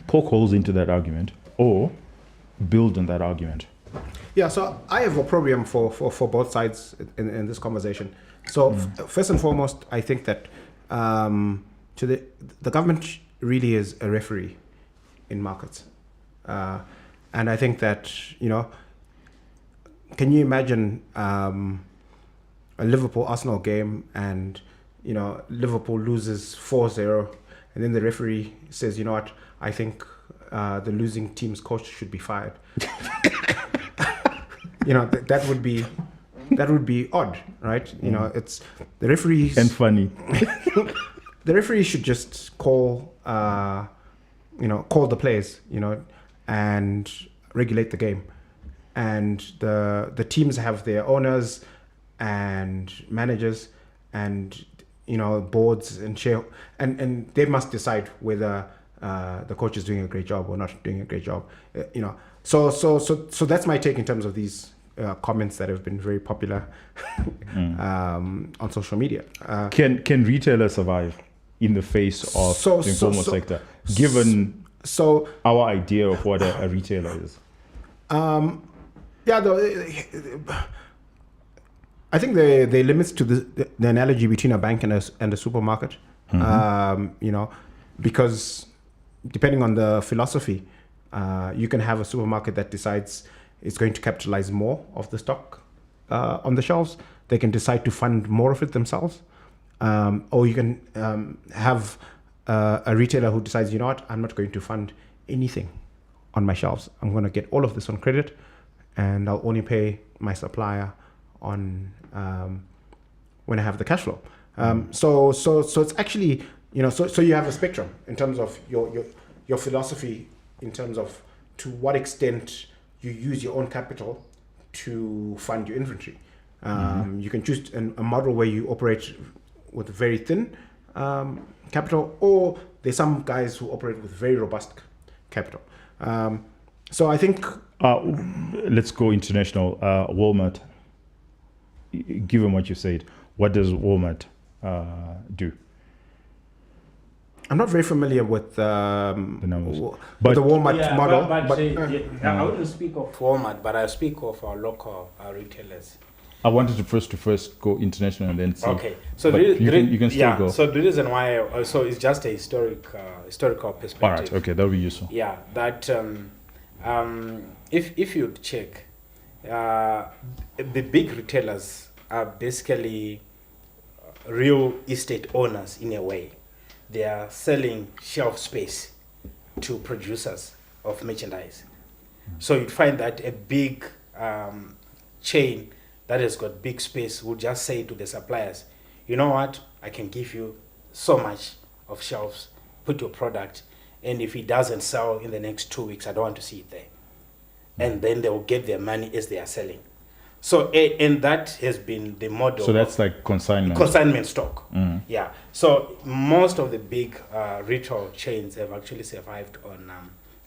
poke holes into that argument or build on that argument. Yeah, so I have opprobrium for both sides in this conversation. So first and foremost, I think that the government really is a referee in markets. And I think that, can you imagine a Liverpool-Arsenal game and, Liverpool loses 4-0 and then the referee says, you know what, I think the losing team's coach should be fired. That would be odd, right? It's the referees and funny. The referee should just call the plays, and regulate the game. And the teams have their owners and managers and boards and share, and they must decide whether the coach is doing a great job or not doing a great job. So that's my take in terms of these comments that have been very popular on social media. Can retailers survive in the face of the informal sector, given our idea of what a retailer is? I think there are limits to the analogy between a bank and a supermarket. Because depending on the philosophy, you can have a supermarket that decides it's going to capitalize more of the stock on the shelves. They can decide to fund more of it themselves. Or you can have a retailer who decides, you know what, I'm not going to fund anything on my shelves. I'm going to get all of this on credit, and I'll only pay my supplier on when I have the cash flow. So it's actually, so you have a spectrum in terms of your philosophy, in terms of to what extent you use your own capital to fund your inventory. You can choose a model where you operate with very thin capital, or there's some guys who operate with very robust capital. So I think let's go international. Walmart, given what you said, what does Walmart do? I'm not very familiar with the numbers, but the Walmart model. I wouldn't speak of Walmart, but I speak of our local retailers. I wanted to first go international and then see. Okay, so you can still go. So the reason why, so it's just a historical perspective. All right, okay, that'll be useful. Yeah, that if you check, the big retailers are basically real estate owners in a way. They are selling shelf space to producers of merchandise. So you'd find that a big chain that has got big space will just say to the suppliers, you know what, I can give you so much of shelves, put your product, and if it doesn't sell in the next 2 weeks, I don't want to see it there. And then they will get their money as they are selling. So, and that has been the model. So that's like consignment. Consignment stock. Yeah. So most of the big retail chains have actually survived on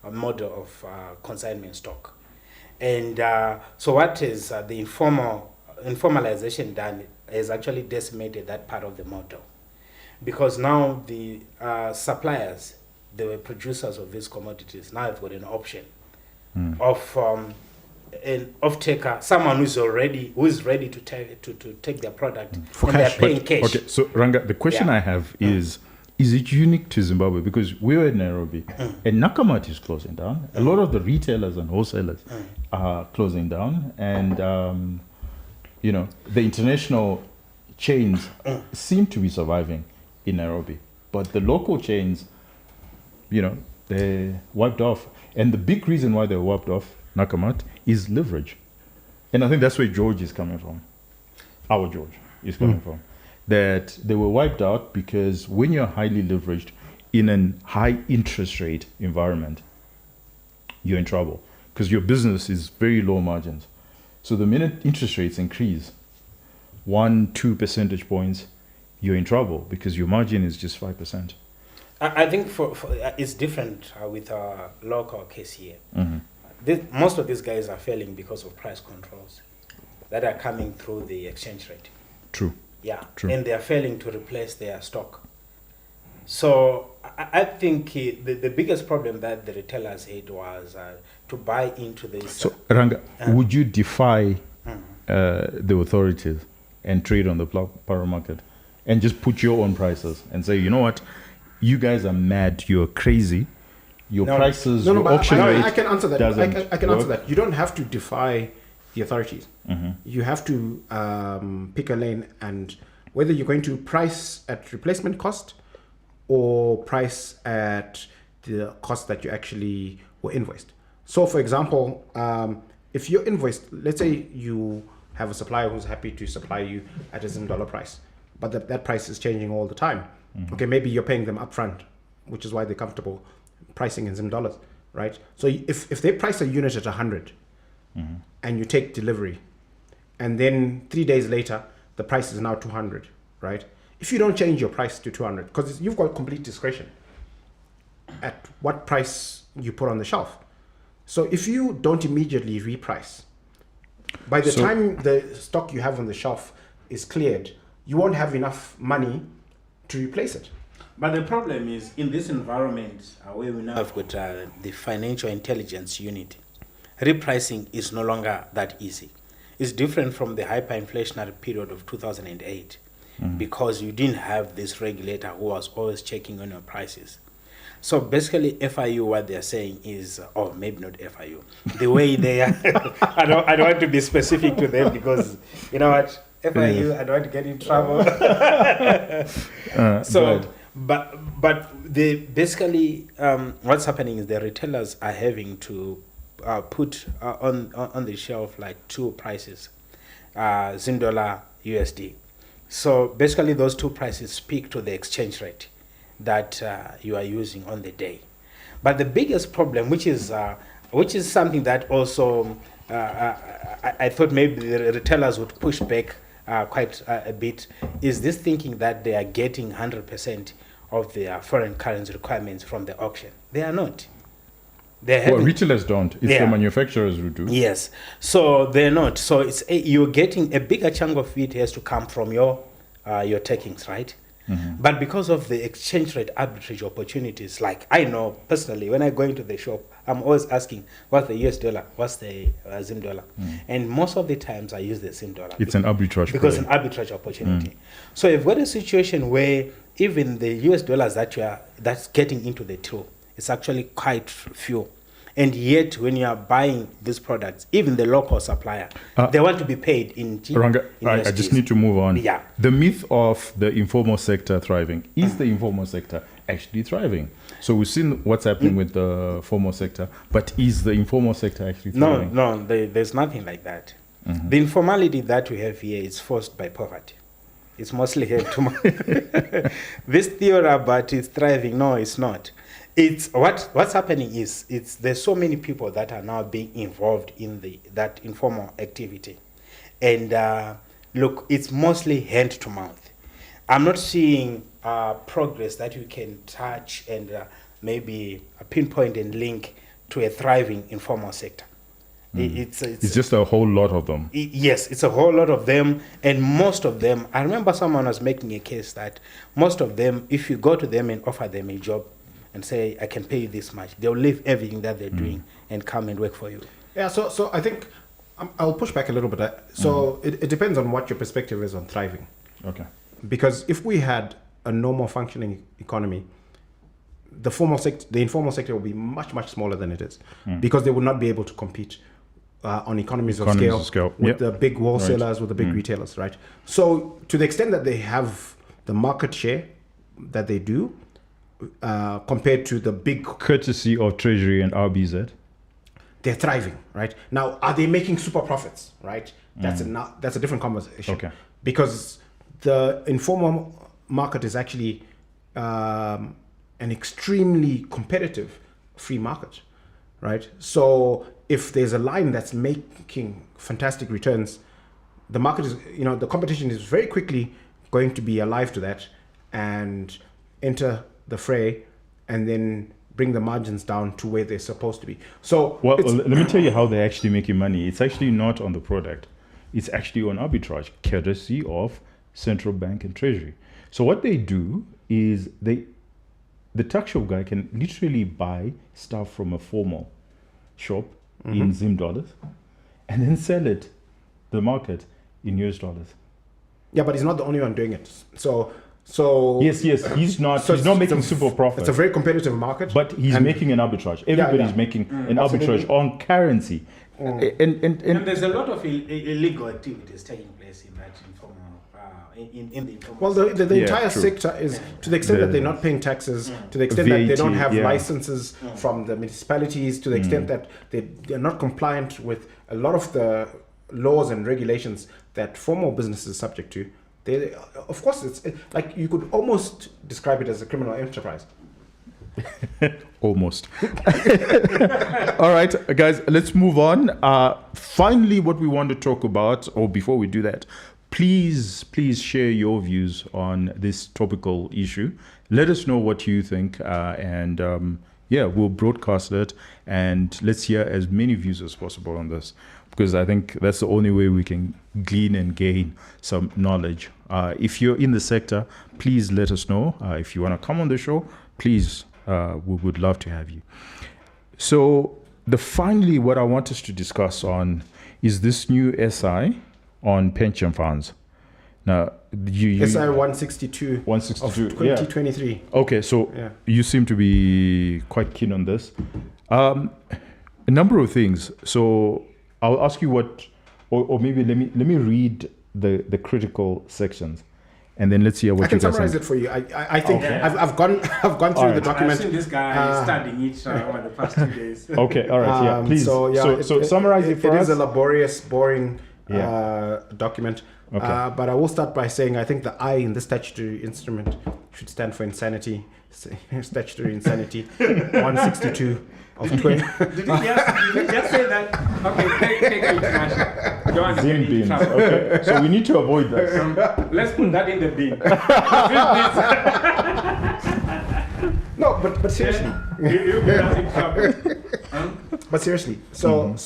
a model of consignment stock. And so what is the informalization done has actually decimated that part of the model. Because now the suppliers, the producers of these commodities, now have got an option of an off-taker, someone who is ready to take their product for and cash. they're paying cash. Okay, so Ranga, the question I have is it unique to Zimbabwe? Because we were in Nairobi and Nakumatt is closing down. A lot of the retailers and wholesalers are closing down, and the international chains seem to be surviving in Nairobi, but the local chains, they're wiped off. And the big reason why they're wiped off, Nakumatt, is leverage. And I think that's where George is coming from. Our George is coming from. That they were wiped out because when you're highly leveraged in a high interest rate environment, you're in trouble because your business is very low margins. So the minute interest rates increase 1-2 percentage points, you're in trouble because your margin is just 5%. I think for it's different with our local case here. Most of these guys are failing because of price controls that are coming through the exchange rate. True. Yeah. True. And they are failing to replace their stock. So I think the biggest problem that the retailers had was to buy into this. So Ranga, would you defy the authorities and trade on the power market and just put your own prices and say, you know what, you guys are mad, you're crazy, your prices, your auction rate. I can answer that. I can answer that. You don't have to defy the authorities. You have to pick a lane, and whether you're going to price at replacement cost or price at the cost that you actually were invoiced. So for example, if you're invoiced, let's say you have a supplier who's happy to supply you at a Zimdollar price, but that price is changing all the time. Okay, maybe you're paying them upfront, which is why they're comfortable pricing in Zimdollars, right? So if they price a unit at 100 and you take delivery, and then 3 days later, the price is now 200, right? If you don't change your price to 200, because you've got complete discretion at what price you put on the shelf. So if you don't immediately reprice, by the time the stock you have on the shelf is cleared, you won't have enough money to replace it. But the problem is, in this environment where we now have got the financial intelligence unit, repricing is no longer that easy. It's different from the hyperinflationary period of 2008 because you didn't have this regulator who was always checking on your prices. So basically, FIU, what they're saying is, or maybe not FIU, the way they are, I don't want to be specific to them because, you know what, If I you, I don't want to get in trouble. But they basically what's happening is the retailers are having to put on the shelf like two prices, Zimdollar, USD. So basically, those two prices speak to the exchange rate that you are using on the day. But the biggest problem, which is something that also I thought maybe the retailers would push back quite a bit, is this thinking that they are getting 100% of their foreign currency requirements from the auction. They are not. Retailers don't. It's the manufacturers who do. Yes. So they're not. So it's you're getting a bigger chunk of it has to come from your takings, right? Mm-hmm. But because of the exchange rate arbitrage opportunities, like I know personally, when I go into the shop, I'm always asking, what's the US dollar? What's the Zimdollar? And most of the times I use the Zimdollar. It's an arbitrage. Because it's an arbitrage opportunity. So you've got a situation where even the US dollars that's getting into the till, it's actually quite few. And yet, when you are buying these products, even the local supplier, they want to be paid in Ranga, I just need to move on. Yeah. The myth of the informal sector thriving. Is the informal sector actually thriving? So we've seen what's happening with the formal sector, but is the informal sector actually thriving? No, there's nothing like that. Mm-hmm. The informality that we have here is forced by poverty. It's mostly here to this theory about it's thriving. No, it's not. It's what's happening is there's so many people that are now being involved in that informal activity, and look, it's mostly hand to mouth. I'm not seeing progress that you can touch and maybe pinpoint and link to a thriving informal sector. It's just a whole lot of them. Yes, it's a whole lot of them, and most of them. I remember someone was making a case that most of them, if you go to them and offer them a job and say, I can pay you this much, they'll leave everything that they're doing and come and work for you. Yeah, so I think I'll push back a little bit. So it depends on what your perspective is on thriving. Okay. Because if we had a normal functioning economy, the informal sector will be much, much smaller than it is, because they will not be able to compete on economies of scale with the big wholesalers, with the big retailers, right? So to the extent that they have the market share that they do, compared to the big... Courtesy of Treasury and RBZ. They're thriving, right? Now, are they making super profits, right? That's a different conversation. Okay. Because the informal market is actually an extremely competitive free market, right? So if there's a line that's making fantastic returns, the market is, the competition is very quickly going to be alive to that and enter the fray and then bring the margins down to where they're supposed to be. So let me tell you how they're actually making money. It's actually not on the product. It's actually on arbitrage, courtesy of central bank and treasury. So what they do is the tuck shop guy can literally buy stuff from a formal shop in Zimdollars and then sell it the market in US dollars. Yeah, but he's not the only one doing it. So yes, he's not making super profit. It's a very competitive market, but he's making an arbitrage. Everybody's making an arbitrage on currency, and there's a lot of illegal activities taking place in that informal. In the informal. Well, the entire sector is, to the extent that they're not paying taxes, to the extent that they don't have licenses from the municipalities, to the extent that they're not compliant with a lot of the laws and regulations that formal businesses are subject to. Of course, it's like you could almost describe it as a criminal enterprise. Almost. All right, guys, let's move on. Finally, what we want to talk about, or before we do that, please share your views on this topical issue. Let us know what you think, and we'll broadcast it, and let's hear as many views as possible on this, because I think that's the only way we can glean and gain some knowledge. If you're in the sector, please let us know. If you want to come on the show, please, we would love to have you. So finally, what I want us to discuss on is this new SI on pension funds. Now, SI 162 of 2023. Yeah. Okay, so you seem to be quite keen on this. A number of things. So I'll ask you what, or maybe let me read the critical sections, and then let's hear what I can you guys summarize think. it for you. I think Okay. I've gone through Alright. the document. I've seen this guy studying it over the past 2 days. Okay, all right, yeah, please. So summarize it for us. It is a laborious, boring Yeah. document. Okay. But I will start by saying I think the I in this statutory instrument should stand for insanity. Statutory insanity. 162 of 20. Did you just say that? Okay, take international. Don't want to get Zim in beans. trouble. Okay, so we need to avoid that. Let's put that in the bin. No, but seriously. You get us in trouble. But seriously, so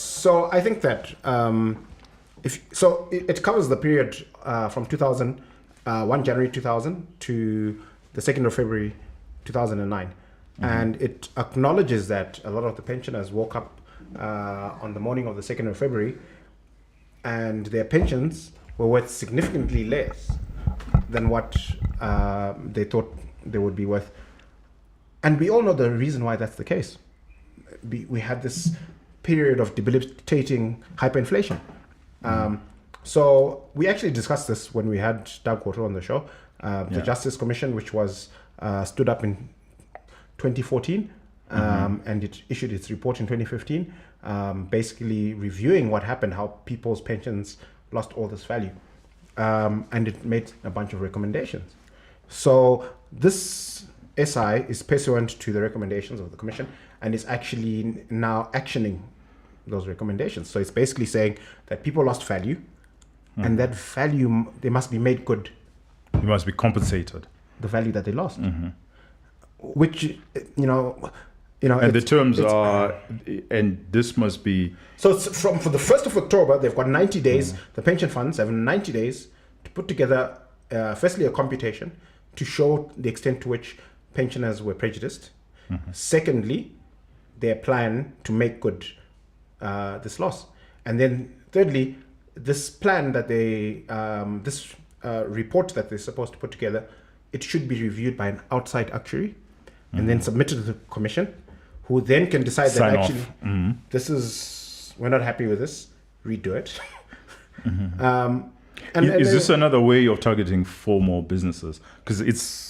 I think that it covers the period from 2000, 1 January 2000 to the 2nd of February 2009, and it acknowledges that a lot of the pensioners woke up on the morning of the 2nd of February, and their pensions were worth significantly less than what they thought they would be worth, and we all know the reason why that's the case. We had this period of debilitating hyperinflation. So we actually discussed this when we had Doug Quarter on the show. The Justice Commission, which was stood up in 2014, and it issued its report in 2015, basically reviewing what happened, how people's pensions lost all this value. And it made a bunch of recommendations. So this SI is pursuant to the recommendations of the Commission and is actually now actioning those recommendations. So it's basically saying that people lost value, and that value, they must be made good. You must be compensated. The value that they lost, which you know, And the terms are, and this must be. So it's for the 1st of October, they've got 90 days. The pension funds have 90 days to put together, firstly, a computation to show the extent to which pensioners were prejudiced. Secondly, their plan to make good this loss, and then thirdly, this plan that they report that they're supposed to put together, it should be reviewed by an outside actuary and then submitted to the Commission, who then can decide Sign that off. actually we're not happy with this, redo it. Is this another way of targeting formal businesses? Because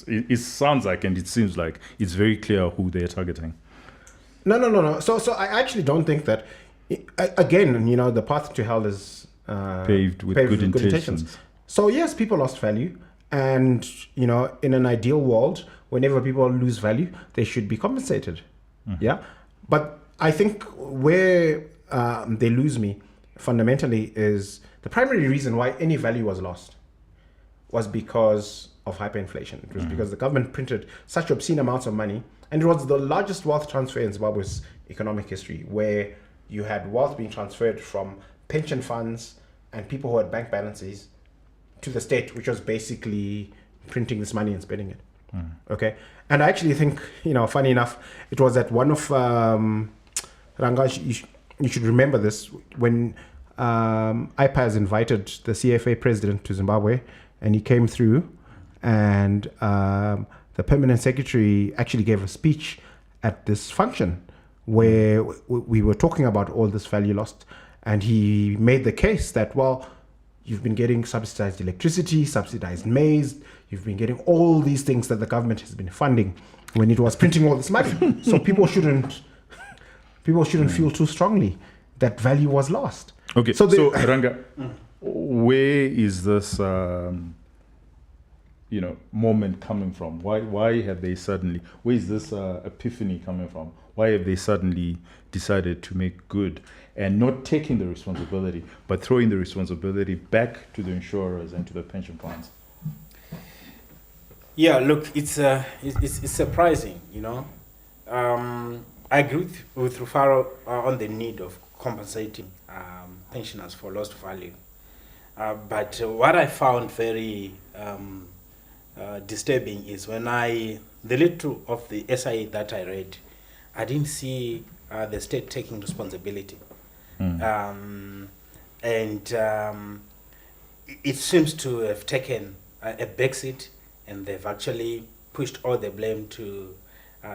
it sounds like, and it seems like it's very clear who they're targeting. No. So I actually don't think that. Again, the path to hell is Paved with good intentions. So yes, people lost value, and in an ideal world, whenever people lose value, they should be compensated. Yeah, but I think where they lose me fundamentally is the primary reason why any value was lost was because of hyperinflation. It was because the government printed such obscene amounts of money, and it was the largest wealth transfer in Zimbabwe's economic history, where you had wealth being transferred from pension funds and people who had bank balances to the state, which was basically printing this money and spending it. Okay, and I actually think, funny enough, it was at one of Rangash, you should remember this, when IPAS invited the CFA president to Zimbabwe, and he came through, and the permanent secretary actually gave a speech at this function where we were talking about all this value lost, and he made the case that, well, you've been getting subsidized electricity, subsidized maize, you've been getting all these things that the government has been funding when it was printing all this money. So people shouldn't feel too strongly that value was lost. Okay, so Ranga, where is this moment coming from? Why have they suddenly, where is this epiphany coming from? Why have they suddenly decided to make good and not taking the responsibility, but throwing the responsibility back to the insurers and to the pension funds? Yeah, look, it's surprising, I agree with Rufaro on the need of compensating pensioners for lost value. But what I found very disturbing is when the little of the SIA that I read, I didn't see the state taking responsibility. It seems to have taken a backseat, and they've actually pushed all the blame to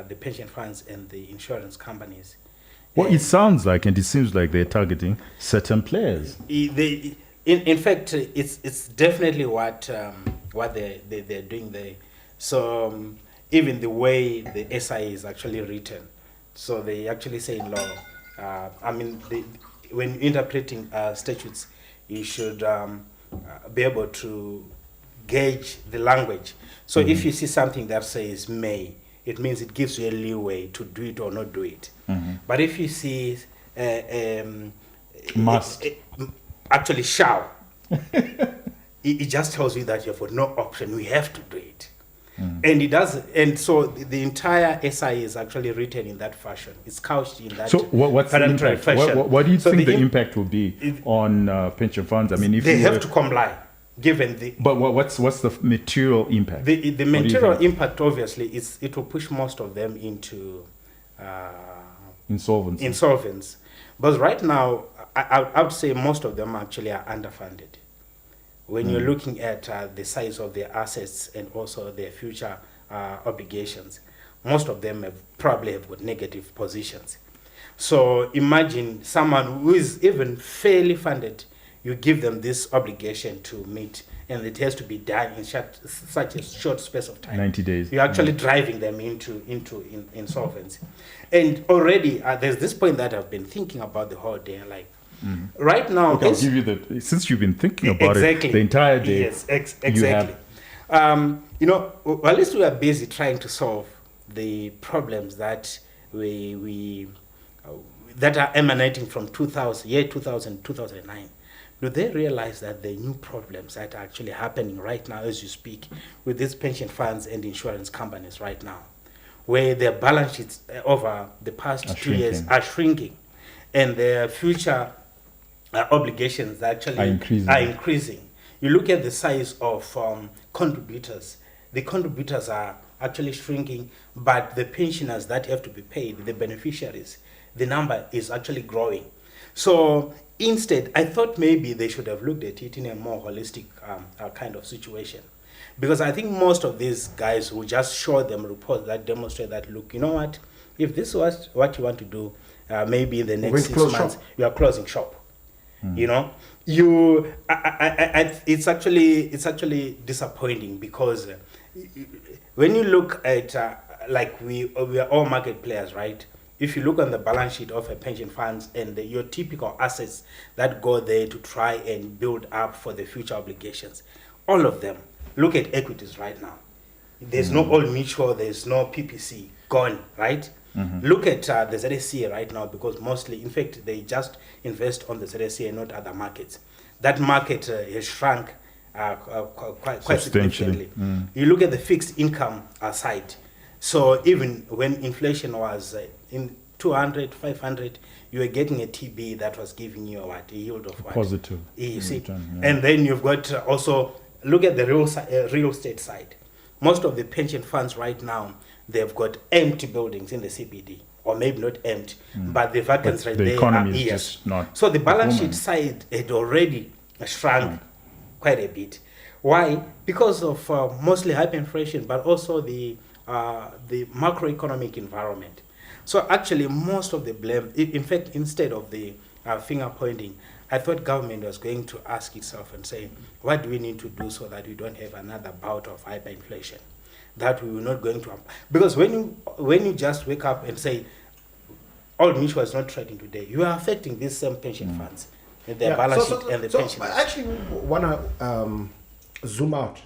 the pension funds and the insurance companies. Well, it sounds like, and it seems like they're targeting certain players. In fact, it's definitely what they're doing there. So even the way the SI is actually written, so they actually say in law. When interpreting statutes, you should be able to gauge the language. So if you see something that says may, it means it gives you a leeway to do it or not do it. But if you see must, actually shall, it just tells you that you have got no option. We have to do it. And it does, and so the entire SI is actually written in that fashion. It's couched in that. So what's the impact? What do you think the impact will be on pension funds? I mean, if they have to comply, given the. But what's the material impact? The material impact, obviously, is it will push most of them into insolvency. But right now, I would say most of them actually are underfunded. When you're looking at the size of their assets and also their future obligations, most of them probably have got negative positions. So imagine someone who is even fairly funded, you give them this obligation to meet, and it has to be done in such a short space of time. 90 days. You're actually driving them into insolvency. And already there's this point that I've been thinking about the whole day, like, right now, okay, I'll give you since you've been thinking about it the entire day. Yes, exactly. At least we are busy trying to solve the problems that that are emanating from 2000, 2009. Do they realize that the new problems that are actually happening right now as you speak with these pension funds and insurance companies right now, where their balance sheets over the past 2 years are shrinking, and their future obligations actually are increasing. You look at the size of contributors. The contributors are actually shrinking, but the pensioners that have to be paid, the beneficiaries, the number is actually growing. So instead, I thought maybe they should have looked at it in a more holistic kind of situation. Because I think most of these guys will just show them reports that demonstrate that, look, you know what, if this was what you want to do, maybe in the next 6 months, you are closing shop. You know, it's actually disappointing, because when you look at like we are all market players, right? If you look on the balance sheet of a pension funds and your typical assets that go there to try and build up for the future obligations, all of them, look at equities right now. There's no Old Mutual, there's no PPC, gone, right? Look at the ZSCA right now, because mostly, in fact, they just invest on the ZSCA and not other markets. That market has shrunk quite significantly. You look at the fixed income side. So even when inflation was in 200, 500, you were getting a TB that was giving you a yield of what? Positive. You see? And then you've got also, look at the real estate side. Most of the pension funds right now, they've got empty buildings in the CBD, or maybe not empty, but the vacancies right there are years. So the balance sheet side had already shrunk quite a bit. Why? Because of mostly hyperinflation, but also the macroeconomic environment. So actually, most of the blame, in fact, instead of the finger pointing, I thought government was going to ask itself and say, what do we need to do so that we don't have another bout of hyperinflation? That we were not going to, because when you just wake up and say Old Mutual is not trading today, you are affecting these same pension funds and their balance sheet and the pension. I actually want to zoom out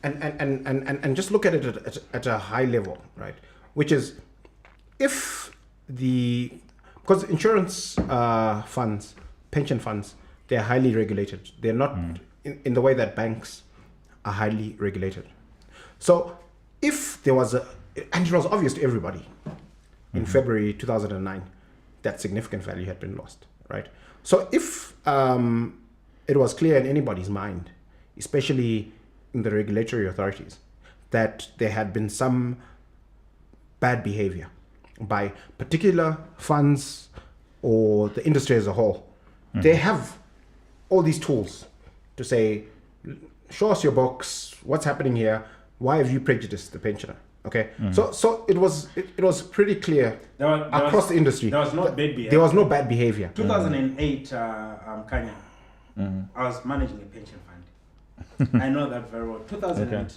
and just look at it at a high level, right? Which is, if because insurance funds, pension funds, they're highly regulated. They're not in the way that banks are highly regulated. So if there was and it was obvious to everybody in February 2009 that significant value had been lost, right? So if it was clear in anybody's mind, especially in the regulatory authorities, that there had been some bad behavior by particular funds or the industry as a whole, they have all these tools to say, show us your books, what's happening here, why have you prejudiced the pensioner? Okay, so it was pretty clear across the industry. There was no bad behavior. There was no bad behavior. 2008, Kanya, I was managing a pension fund. I know that very well. 2000. Okay.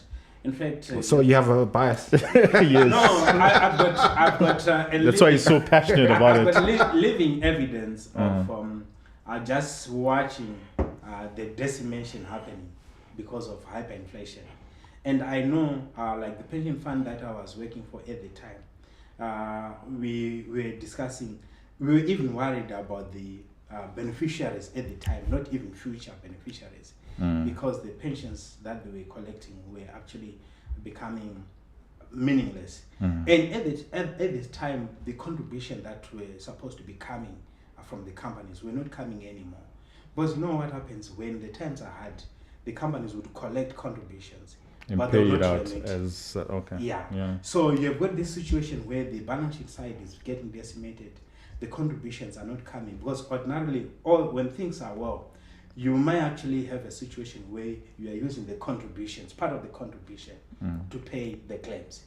In fact, So you have a bias. Yes. no, I've got. That's why he's so passionate about I've it. got living evidence of just watching the decimation happening because of hyperinflation, and I know, like the pension fund that I was working for at the time, we were discussing. We were even worried about the beneficiaries at the time, not even future beneficiaries, because the pensions that they were collecting were actually becoming meaningless. And at this time, the contribution that were supposed to be coming from the companies were not coming anymore. Because you know what happens when the times are hard, the companies would collect contributions, And but pay they it will not out remit. as okay. Yeah. So you've got this situation where the balance sheet side is getting decimated. The contributions are not coming because ordinarily, when things are well, you might actually have a situation where you are using the contributions, part of the contribution, to pay the claims.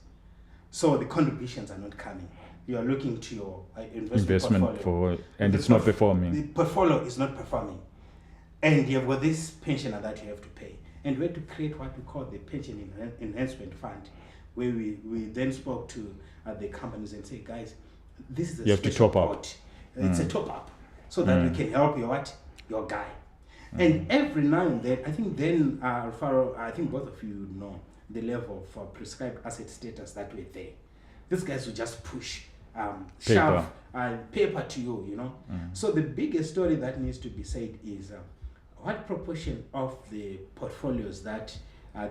So the contributions are not coming. You are looking to your investment portfolio. And it's not performing. The portfolio is not performing. And you've got this pensioner that you have to pay. And we had to create what we call the pension enhancement fund, where we then spoke to the companies and say, guys, this is a You have to top up. pot. It's a top up so that we can help your guy. And every now and then, I think then, Alfaro, I think both of you know the level for prescribed asset status that were there. These guys will just push, shove paper to you, you know. So the biggest story that needs to be said is what proportion of the portfolios that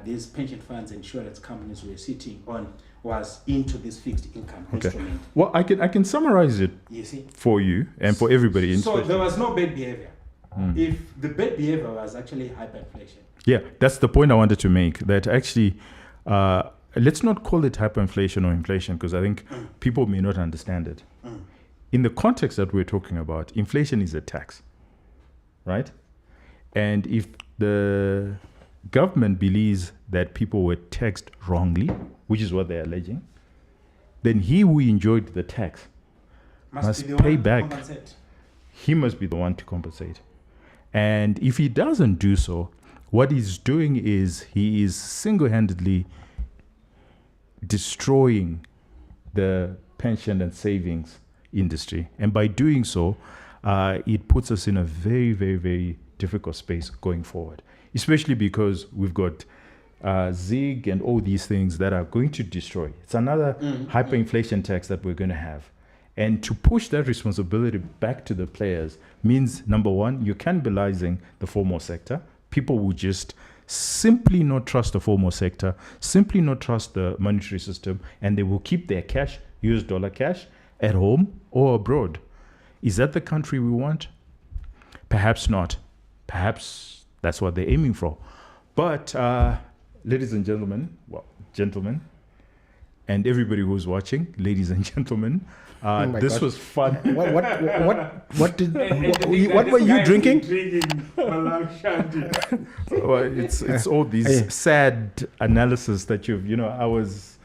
these pension funds, insurance companies were sitting on was into this fixed income instrument. Well, I can summarize it for you and for everybody. So there was no bad behavior. If the bad behavior was actually hyperinflation. Yeah, that's the point I wanted to make. That actually, let's not call it hyperinflation or inflation, because I think people may not understand it. In the context that we're talking about, inflation is a tax, right? And if the government believes that people were taxed wrongly, which is what they're alleging, then he who enjoyed the tax must pay back. He must be the one to compensate. And if he doesn't do so, what he's doing is he is single-handedly destroying the pension and savings industry. And by doing so, it puts us in a very, very, very difficult space going forward, especially because we've got ZiG and all these things that are going to destroy. It's another hyperinflation tax that we're going to have. And to push that responsibility back to the players means, number one, you're cannibalizing the formal sector. People will just simply not trust the formal sector, simply not trust the monetary system, and they will keep their cash, US dollar cash, at home or abroad. Is that the country we want? Perhaps not. Perhaps that's what they're aiming for. But ladies and gentlemen, and everybody who's watching, ladies and gentlemen, this was fun. What were you drinking? Well, it's all these sad analysis that I was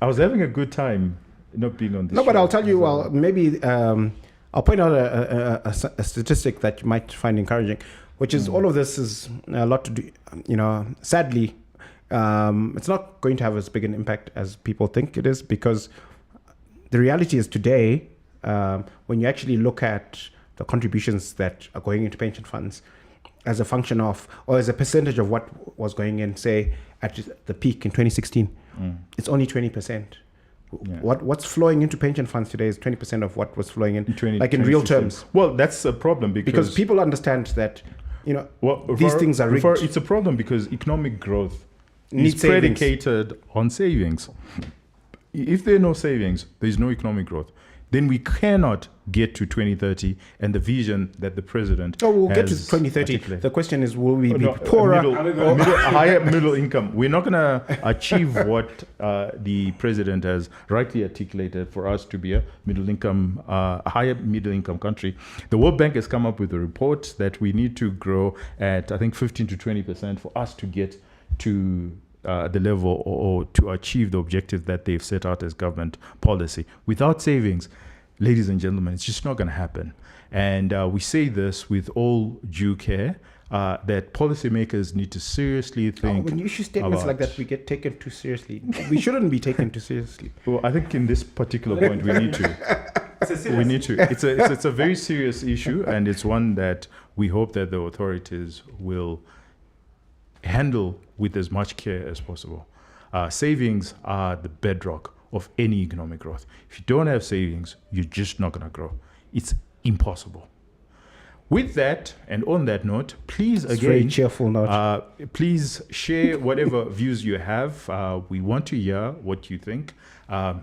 having a good time not being on this show. But I'll tell you, well, maybe I'll point out a statistic that you might find encouraging, which is all of this is a lot to do, sadly, it's not going to have as big an impact as people think it is, because the reality is today, when you actually look at the contributions that are going into pension funds as a function of, or as a percentage of what was going in, say, at the peak in 2016, it's only 20%. Yeah. What's flowing into pension funds today is 20% of what was flowing in like in real terms. Well, that's a problem because people understand that, these things are rigged. It's a problem because economic growth is predicated on savings. If there are no savings, there is no economic growth. Then we cannot get to 2030 and the vision that the president we'll get to has 2030. articulated. The question is, will we be poorer? Higher middle income. We're not going to achieve what the president has rightly articulated for us to be a middle income, higher middle income country. The World Bank has come up with a report that we need to grow at, I think, 15 to 20% for us to get to the level or to achieve the objective that they've set out as government policy. Without savings, ladies and gentlemen, it's just not going to happen. And we say this with all due care, that policymakers need to seriously think. When you issue statements like that, we get taken too seriously. We shouldn't be taken too seriously. Well, I think in this particular point, we need to. We need to. It's a very serious issue, and it's one that we hope that the authorities will handle with as much care as possible. Savings are the bedrock of any economic growth. If you don't have savings, you're just not going to grow. It's impossible. With that, and on that note, please It's very cheerful note. please share whatever views you have. We want to hear what you think.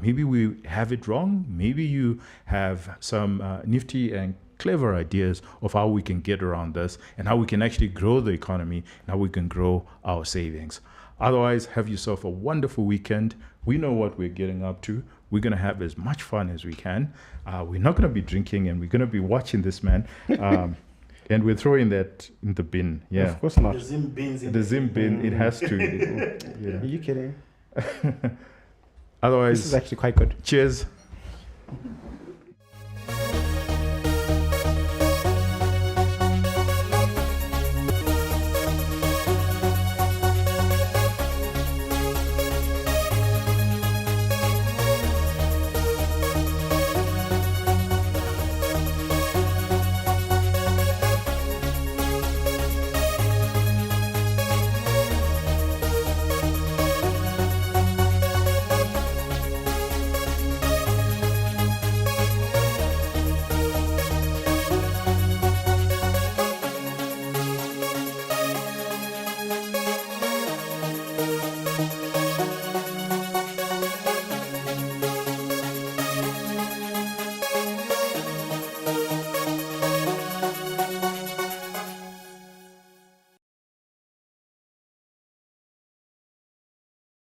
Maybe we have it wrong. Maybe you have some nifty and clever ideas of how we can get around this and how we can actually grow the economy and how we can grow our savings. Otherwise, have yourself a wonderful weekend. We know what we're getting up to. We're going to have as much fun as we can. We're not going to be drinking, and we're going to be watching this man. And we're throwing that in the bin. Yeah. Of course not. The Zim bins. The Zim bin, it has to. Are you kidding? Otherwise, This is actually quite good. cheers.